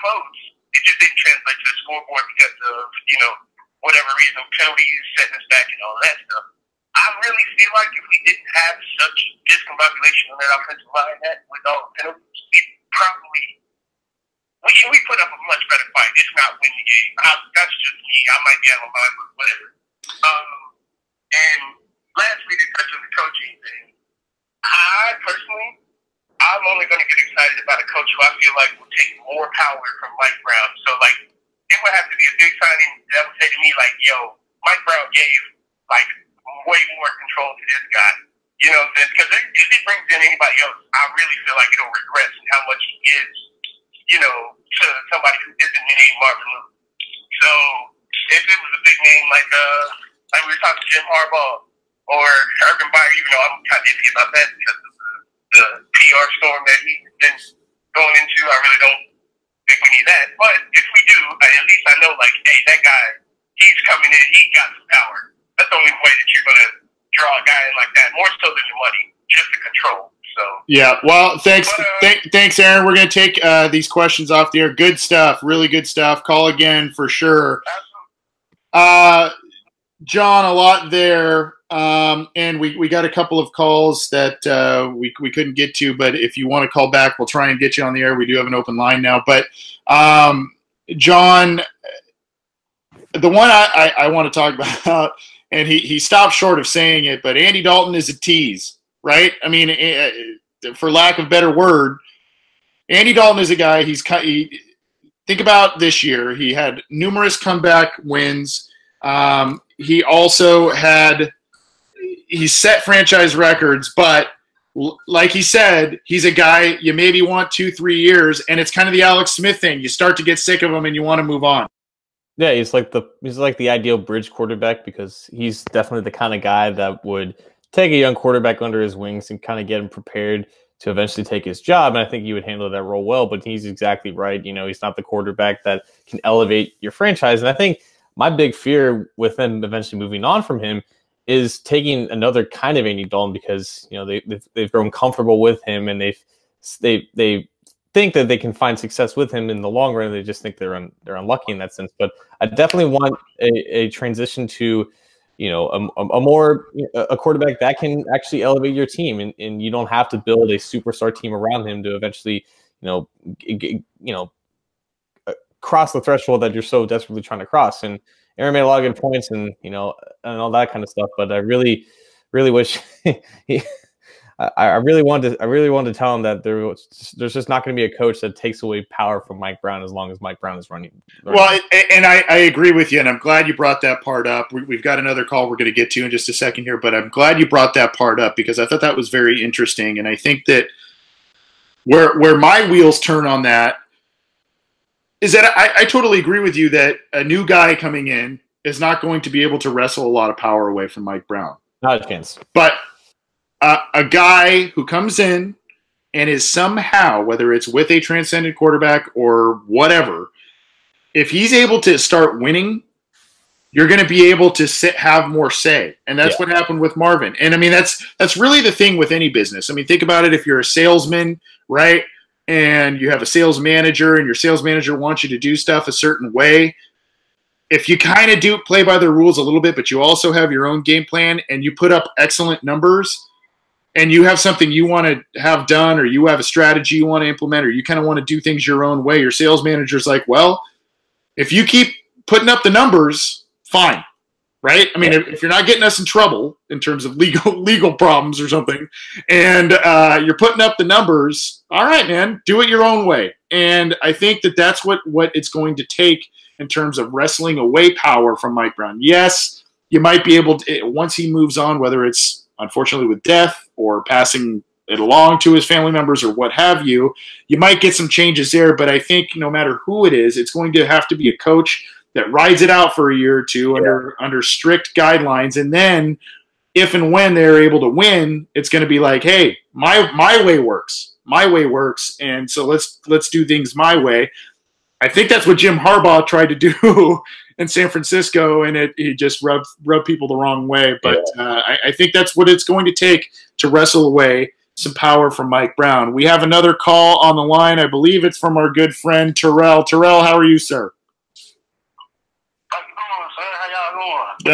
close. It just didn't translate to the scoreboard because of, whatever reason, penalties, setting us back and all that stuff. I really feel like if we didn't have such discombobulation on that offensive line with all the penalties, we put up a much better fight. It's not winning the game. That's just me. I might be out of my mind, but whatever. And lastly, to touch on the coaching thing, I'm only going to get excited about a coach who I feel like will take more power from Mike Brown. So, like, it would have to be a big signing that would say to me, like, yo, Mike Brown gave, like, way more control to this guy. You know what I'm saying? Because if he brings in anybody else, I really feel like it'll regress in how much he gives, to somebody who isn't named Marvin Lewis. So, if it was a big name like we were talking to Jim Harbaugh or Urban Meyer, even though I'm kind of iffy about that because of the PR storm that he's been going into, I really don't think we need that. But if we do, at least I know, like, hey, that guy, he's coming in, he got some power. That's the only way that you're going to draw a guy in like that, more so than the money, just the control. So yeah, well, thanks, thanks, Aaron. We're going to take these questions off the air. Good stuff, really good stuff. Call again for sure. John, a lot there, and we got a couple of calls that we couldn't get to, but if you want to call back, we'll try and get you on the air. We do have an open line now. But, John, the one I want to talk about, and he stopped short of saying it, but Andy Dalton is a tease, right? I mean, for lack of a better word, Andy Dalton is a guy, think about this year. He had numerous comeback wins. He also he set franchise records, but like he said, he's a guy you maybe want 2-3 years, and it's kind of the Alex Smith thing. You start to get sick of him and you want to move on. Yeah, he's like the ideal bridge quarterback because he's definitely the kind of guy that would take a young quarterback under his wings and kind of get him prepared to eventually take his job. And I think he would handle that role well, but he's exactly right. He's not the quarterback that can elevate your franchise. And I think my big fear with them eventually moving on from him is taking another kind of Andy Dalton because, they've grown comfortable with him and they think that they can find success with him in the long run. They just think they're unlucky in that sense. But I definitely want a transition to, a quarterback that can actually elevate your team, and you don't have to build a superstar team around him to eventually, cross the threshold that you're so desperately trying to cross. And Aaron made a lot of good points, and and all that kind of stuff. But I really, really wish I really wanted to tell him that there's just not going to be a coach that takes away power from Mike Brown as long as Mike Brown is running. Well, and I agree with you, and I'm glad you brought that part up. We've got another call we're going to get to in just a second here, but I'm glad you brought that part up because I thought that was very interesting, and I think that where my wheels turn on that is that I totally agree with you that a new guy coming in is not going to be able to wrestle a lot of power away from Mike Brown. Not a chance. But a guy who comes in and is somehow, whether it's with a transcendent quarterback or whatever, if he's able to start winning, you're going to be able to have more say. And that's what happened with Marvin. And, I mean, that's really the thing with any business. I mean, think about it. If you're a salesman, right, and you have a sales manager and your sales manager wants you to do stuff a certain way, if you kind of do play by the rules a little bit, but you also have your own game plan and you put up excellent numbers – and you have something you want to have done or you have a strategy you want to implement or you kind of want to do things your own way, your sales manager's like, well, if you keep putting up the numbers, fine, right? I mean, if you're not getting us in trouble in terms of legal problems or something and you're putting up the numbers, all right, man, do it your own way. And I think that that's what it's going to take in terms of wrestling away power from Mike Brown. Yes, you might be able to, once he moves on, whether it's unfortunately with death or passing it along to his family members or what have you, you might get some changes there. But I think no matter who it is, it's going to have to be a coach that rides it out for a year or two under strict guidelines. And then if and when they're able to win, it's going to be like, hey, my way works. my way works, and so let's do things my way. I think that's what Jim Harbaugh tried to do in San Francisco, and he just rubbed people the wrong way. But I think that's what it's going to take to wrestle away some power from Mike Brown. We have another call on the line. I believe it's from our good friend Terrell. Terrell, how are you, sir? How you doing, sir? How y'all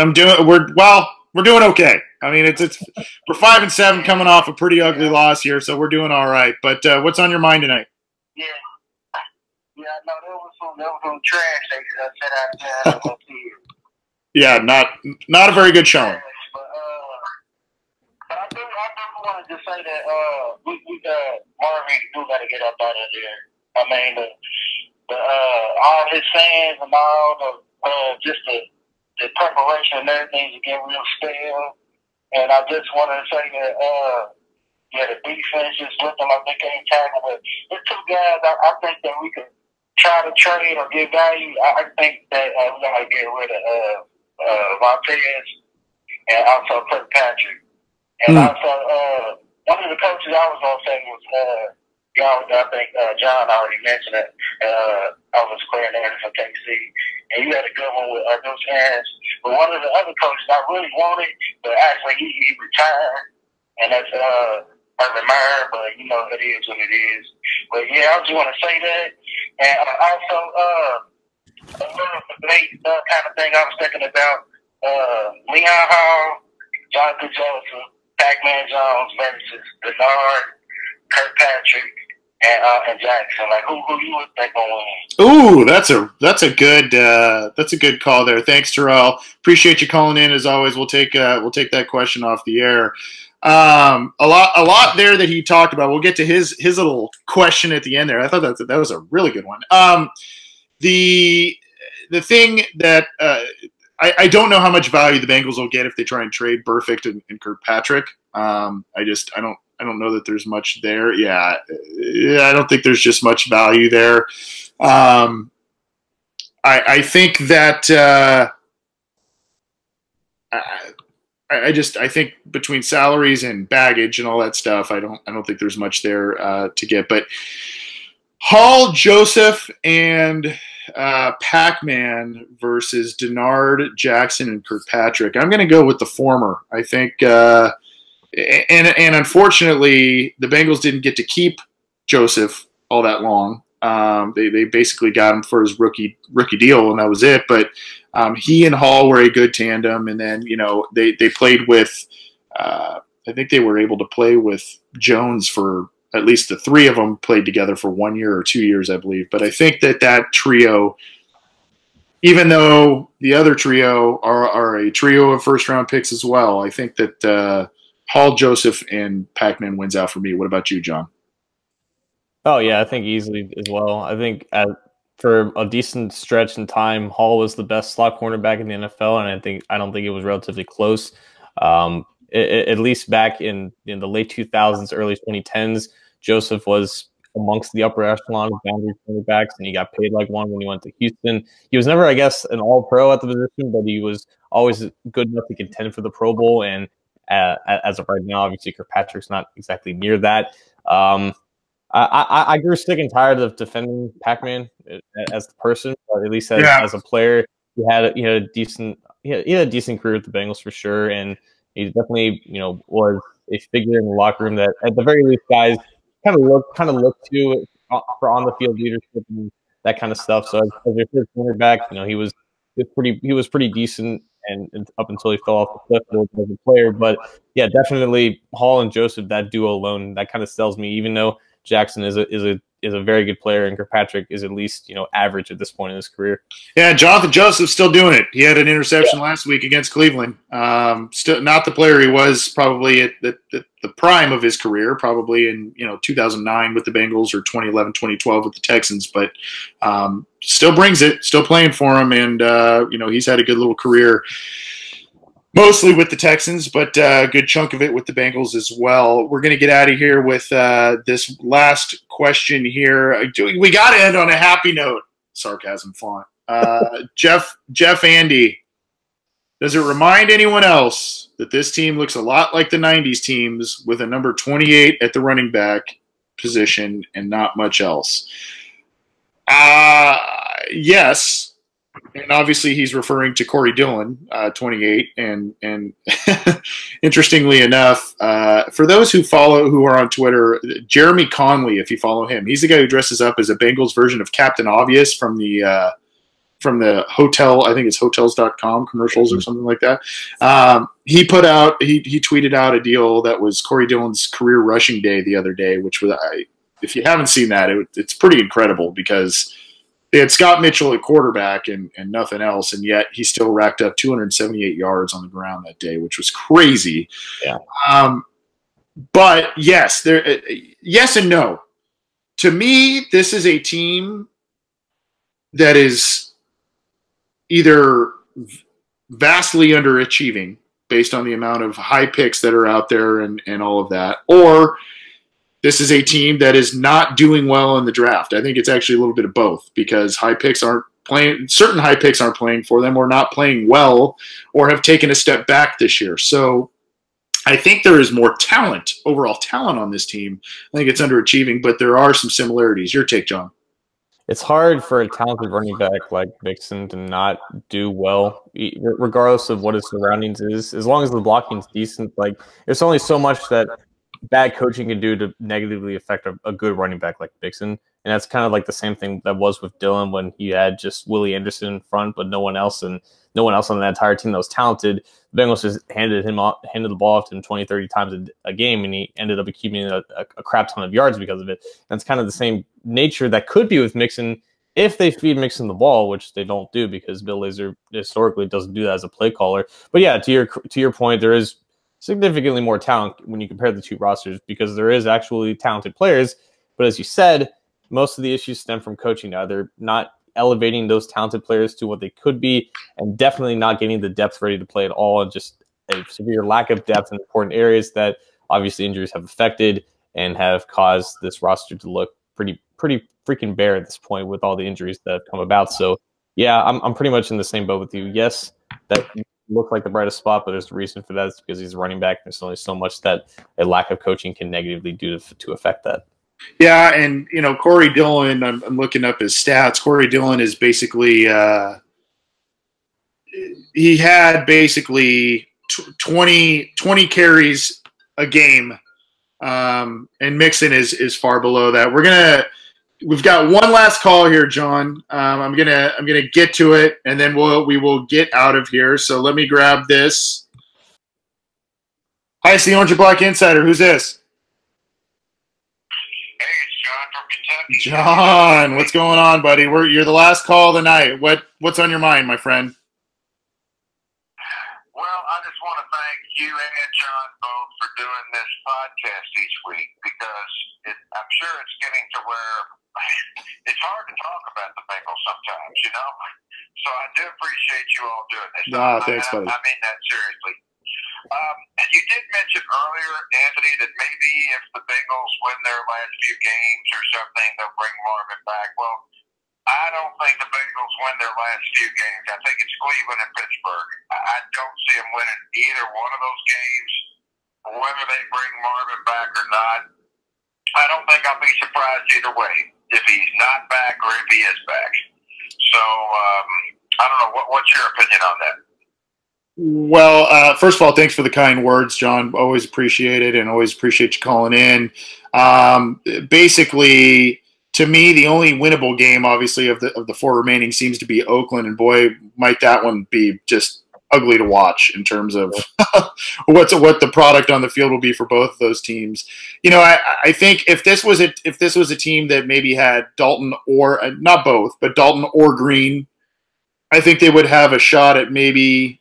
I'm doing? doing we're doing okay. I mean, it's we're 5-7 coming off a pretty ugly loss here, so we're doing all right. But what's on your mind tonight? Yeah. Yeah, no, there was some trash they set out there. Yeah, not a very good showing. But I do want to just say that we Marvin do got to get up out of there. I mean, the all his fans and all just the preparation and everything is getting real stale. And I just wanted to say that the defense is looking like they can't tackle. But there's two guys I think that we could try to trade or give value. I think that we got to get rid of Montez and also Kirkpatrick. And also, one of the coaches I was going to say was, I think John already mentioned it, offensive coordinator from KC. And you had a good one with those hands. But one of the other coaches I really wanted, but actually he retired. And that's Urban Meyer, but you know, it is what it is. But yeah, I just want to say that. And also, a little debate kind of thing I was thinking about, Leon Hall, Jonathan Joseph, Pac-Man Jones versus Bernard, Kirkpatrick, and Jackson. Like, who you would think will win? Ooh, that's a good call there. Thanks, Terrell. Appreciate you calling in as always. We'll take that question off the air. A lot there that he talked about. We'll get to his little question at the end there. I thought that was a really good one. The thing that I don't know how much value the Bengals will get if they try and trade Burfict and Kirkpatrick. I don't know that there's much there. Yeah, I don't think there's just much value there. I think that I think between salaries and baggage and all that stuff, I don't think there's much there to get. But Hall, Joseph, and Pac-Man versus Denard, Jackson, and Kirkpatrick. I'm going to go with the former. I think, and unfortunately, the Bengals didn't get to keep Joseph all that long. They basically got him for his rookie deal, and that was it. But he and Hall were a good tandem, and then they played with. I think they were able to play with Jones for at least the three of them played together for 1 year or 2 years, I believe. But I think that trio, even though the other trio are a trio of first-round picks as well, I think that Hall, Joseph, and Pac-Man wins out for me. What about you, John? Oh, yeah, I think easily as well. I think for a decent stretch in time, Hall was the best slot cornerback in the NFL, and I don't think it was relatively close. At least back in the late 2000s, early 2010s, Joseph was amongst the upper echelon of boundary cornerbacks, and he got paid like one when he went to Houston. He was never, I guess, an all-pro at the position, but he was always good enough to contend for the Pro Bowl. And as of right now, obviously, Kirkpatrick's not exactly near that. I grew sick and tired of defending Pac-Man as a person, or at least as a player. He had a decent career with the Bengals for sure, and he definitely was a figure in the locker room that at the very least guys kind of look to for on the field leadership and that kind of stuff. So as your third cornerback, he was pretty decent and up until he fell off the cliff as a player. But yeah, definitely Hall and Joseph, that duo alone, that kind of sells me. Even though Jackson is a very good player, and Kirkpatrick is at least average at this point in his career. Yeah, Jonathan Joseph's still doing it. He had an interception last week against Cleveland. Still not the player he was probably at the prime of his career, probably in 2009 with the Bengals or 2011, 2012 with the Texans, but still brings it, still playing for him, and he's had a good little career. Mostly with the Texans, but a good chunk of it with the Bengals as well. We're going to get out of here with this last question here. We got to end on a happy note. Sarcasm font. Jeff Andy, does it remind anyone else that this team looks a lot like the 90s teams with a number 28 at the running back position and not much else. Yes, and obviously he's referring to Corey Dillon, 28, and interestingly enough, for those who are on Twitter, Jeremy Conley, if you follow him, he's the guy who dresses up as a Bengals version of Captain Obvious from the hotel, I think it's hotels.com commercials or something like that. He tweeted out a deal that was Corey Dillon's career rushing day the other day, which was, if you haven't seen that, it's pretty incredible because they had Scott Mitchell at quarterback and nothing else, and yet he still racked up 278 yards on the ground that day, which was crazy. Yeah. But yes, yes and no. To me, this is a team that is either vastly underachieving based on the amount of high picks that are out there and all of that, or this is a team that is not doing well in the draft. I think it's actually a little bit of both because certain high picks aren't playing for them or not playing well or have taken a step back this year. So I think there is more talent, overall talent on this team. I think it's underachieving, but there are some similarities. Your take, John. It's hard for a talented running back like Mixon to not do well, regardless of what his surroundings is. As long as the blocking is decent, like there's only so much that bad coaching can do to negatively affect a good running back like Mixon. And that's kind of like the same thing that was with Dillon when he had just Willie Anderson in front, but no one else on that entire team that was talented. The Bengals just handed the ball off to him 20, 30 times a game, and he ended up accumulating a crap ton of yards because of it. And it's kind of the same nature that could be with Mixon if they feed Mixon the ball, which they don't do because Bill Lazor historically doesn't do that as a play caller. But yeah, to your point, there is significantly more talent when you compare the two rosters because there is actually talented players. But as you said, most of the issues stem from coaching, either not elevating those talented players to what they could be and definitely not getting the depth ready to play at all, and just a severe lack of depth in important areas that obviously injuries have affected and have caused this roster to look pretty freaking bare at this point with all the injuries that have come about. So yeah, I'm pretty much in the same boat with you. Yes, that look like the brightest spot, but there's a reason for that. It's because he's a running back. There's only so much that a lack of coaching can negatively do to affect that. Yeah, and Corey Dillon, I'm looking up his stats. Corey Dillon is basically he had basically 20 carries a game, and Mixon is far below that. We've got one last call here, John. I'm gonna get to it, and then we will get out of here. So let me grab this. Hi, it's the Orange and Black Insider. Who's this? Hey, it's John from Kentucky. John, what's going on, buddy? You're the last call of the night. What's on your mind, my friend? Well, I just want to thank you and John both for doing this podcast each week because I'm sure it's getting to where it's hard to talk about the Bengals sometimes, So I do appreciate you all doing this. Thanks, buddy. I mean that seriously. And you did mention earlier, Anthony, that maybe if the Bengals win their last few games or something, they'll bring Marvin back. Well, I don't think the Bengals win their last few games. I think it's Cleveland and Pittsburgh. I don't see them winning either one of those games, whether they bring Marvin back or not. I don't think I'll be surprised either way if he's not back or if he is back. So, I don't know. What's your opinion on that? Well, first of all, thanks for the kind words, John. Always appreciate it, and always appreciate you calling in. Basically, to me, the only winnable game, obviously, of the four remaining seems to be Oakland, and boy, might that one be just ugly to watch in terms of what the product on the field will be for both of those teams. I think if this was a team that maybe had Dalton or not both, but Dalton or Green, I think they would have a shot at maybe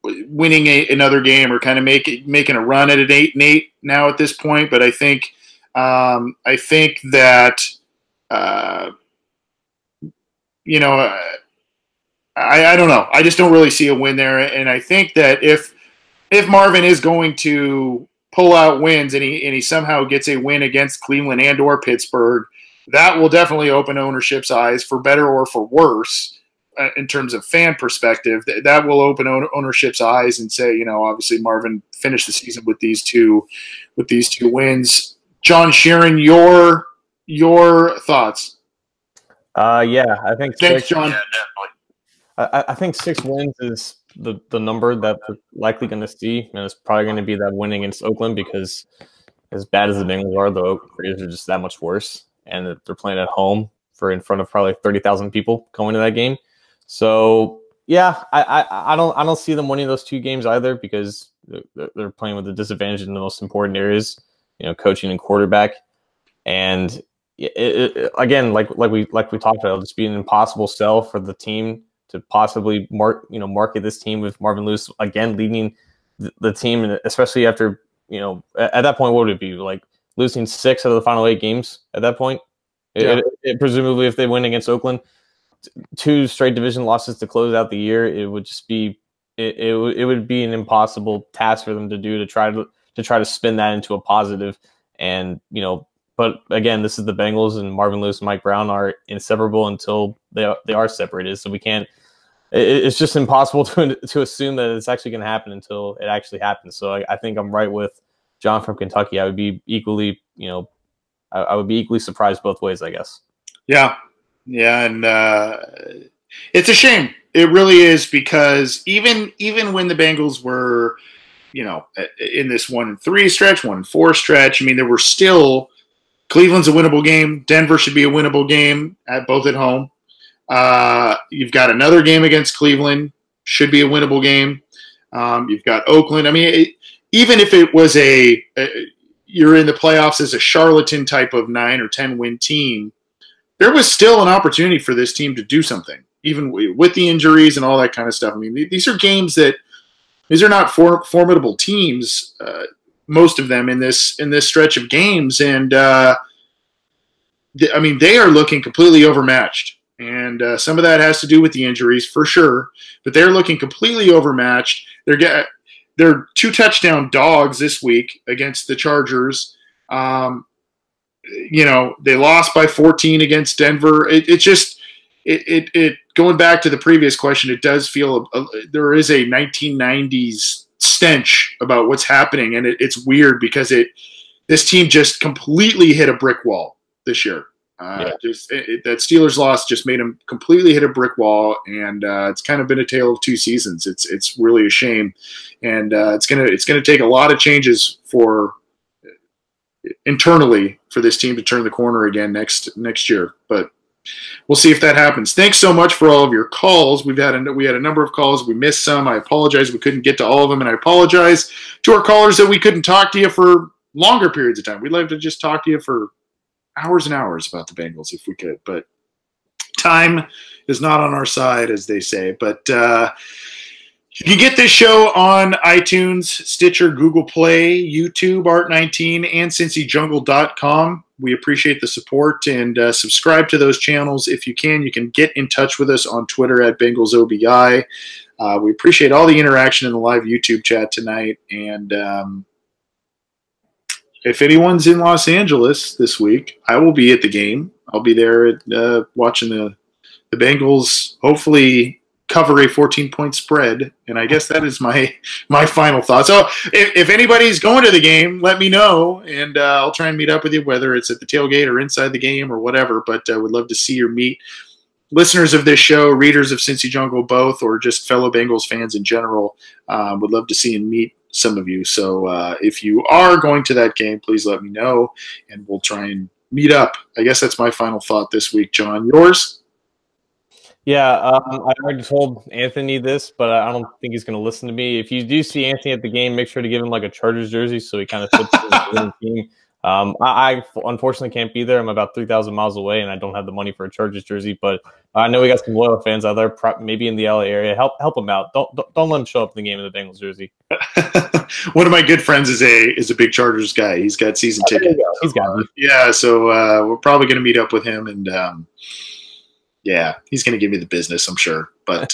winning another game or kind of making a run at an 8-8 now at this point. But I think that I don't know. I just don't really see a win there, and I think that if Marvin is going to pull out wins and he somehow gets a win against Cleveland and or Pittsburgh, that will definitely open ownership's eyes for better or for worse in terms of fan perspective. That will open ownership's eyes and say, obviously Marvin finished the season with these two wins. John Sheeran, your thoughts? Yeah, I think Thanks, six. John. Yeah, definitely. I think 6 wins is the number that we're likely going to see, and it's probably going to be that win against Oakland because as bad as the Bengals are, the Oakland Raiders are just that much worse, and they're playing at home in front of probably 30,000 people going to that game. So yeah, I don't see them winning those 2 games either because they're playing with a disadvantage in the most important areas, coaching and quarterback, and again, like we talked about, it'll just be an impossible sell for the team to possibly market this team with Marvin Lewis again leading the team, and especially after at that point, what would it be like losing 6 out of the final 8 games at that point? Yeah. Presumably, if they win against Oakland, 2 straight division losses to close out the year, it would just be it would be an impossible task for them to do to try to spin that into a positive. And but again, this is the Bengals, and Marvin Lewis and Mike Brown are inseparable until they are separated. So we can't. It's just impossible to assume that it's actually going to happen until it actually happens. So I think I'm right with John from Kentucky. I would be equally, I would be equally surprised both ways, I guess. Yeah, and it's a shame. It really is, because even when the Bengals were, in this 1-3 stretch, 1-4 stretch, I mean, there were still Cleveland's a winnable game. Denver should be a winnable game both at home. You've got another game against Cleveland, should be a winnable game. You've got Oakland. I mean, even if it was you're in the playoffs as a charlatan type of 9 or 10 win team, there was still an opportunity for this team to do something, even with the injuries and all that kind of stuff. I mean, these are games these are not formidable teams, most of them in this stretch of games, and I mean, they are looking completely overmatched. And some of that has to do with the injuries, for sure. But they're looking completely overmatched. They're 2-touchdown dogs this week against the Chargers. They lost by 14 against Denver. It going back to the previous question, it does feel there is a 1990s stench about what's happening, and it's weird because this team just completely hit a brick wall this year. That Steelers loss just made them completely hit a brick wall, and it's kind of been a tale of 2 seasons. It's really a shame, and it's gonna take a lot of changes internally for this team to turn the corner again next year. But we'll see if that happens. Thanks so much for all of your calls. We had a number of calls. We missed some. I apologize. We couldn't get to all of them, and I apologize to our callers that we couldn't talk to you for longer periods of time. We'd love to just talk to you for hours and hours about the Bengals if we could, but time is not on our side, as they say. But you can get this show on iTunes, Stitcher, Google Play, YouTube, Art19, and CincyJungle.com. We appreciate the support, and subscribe to those channels if you can. You can get in touch with us on Twitter at BengalsOBI. We appreciate all the interaction in the live YouTube chat tonight, and if anyone's in Los Angeles this week, I will be at the game. I'll be there watching the Bengals hopefully cover a 14-point spread, and I guess that is my final thought. So if anybody's going to the game, let me know, and I'll try and meet up with you, whether it's at the tailgate or inside the game or whatever. But I would love to see or meet listeners of this show, readers of Cincy Jungle both, or just fellow Bengals fans in general. Would love to see and meet some of you. So if you are going to that game, please let me know, and we'll try and meet up. I guess that's my final thought this week. John, yours? Yeah, I already told Anthony this, but I don't think he's going to listen to me. If you do see Anthony at the game, make sure to give him like a Chargers jersey so he kind of fits the team. I unfortunately can't be there. I'm about 3,000 miles away, and I don't have the money for a Chargers jersey. But I know we got some loyal fans out there, maybe in the LA area. Help them out. Don't let them show up in the game in the Bengals jersey. One of my good friends is a big Chargers guy. He's got season tickets. He's got it. Yeah, so we're probably going to meet up with him, and yeah, he's going to give me the business, I'm sure. But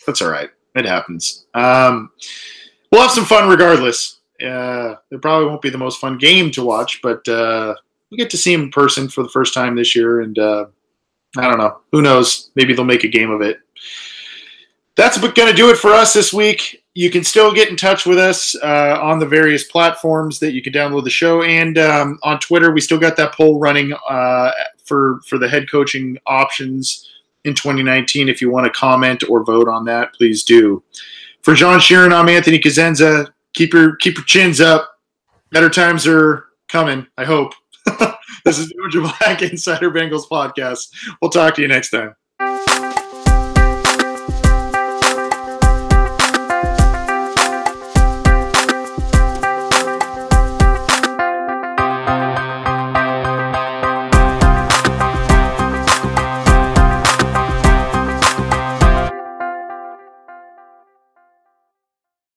that's all right. It happens. We'll have some fun regardless. It probably won't be the most fun game to watch, but we get to see him in person for the first time this year, and I don't know. Who knows? Maybe they'll make a game of it. That's going to do it for us this week. you can still get in touch with us on the various platforms that you can download the show, and on Twitter. We still got that poll running for the head coaching options in 2019. If you want to comment or vote on that, please do. For John Sheeran, I'm Anthony Cosenza. Keep your chins up. Better times are coming, I hope. This is the Orange and Black Insider Bengals podcast. We'll talk to you next time.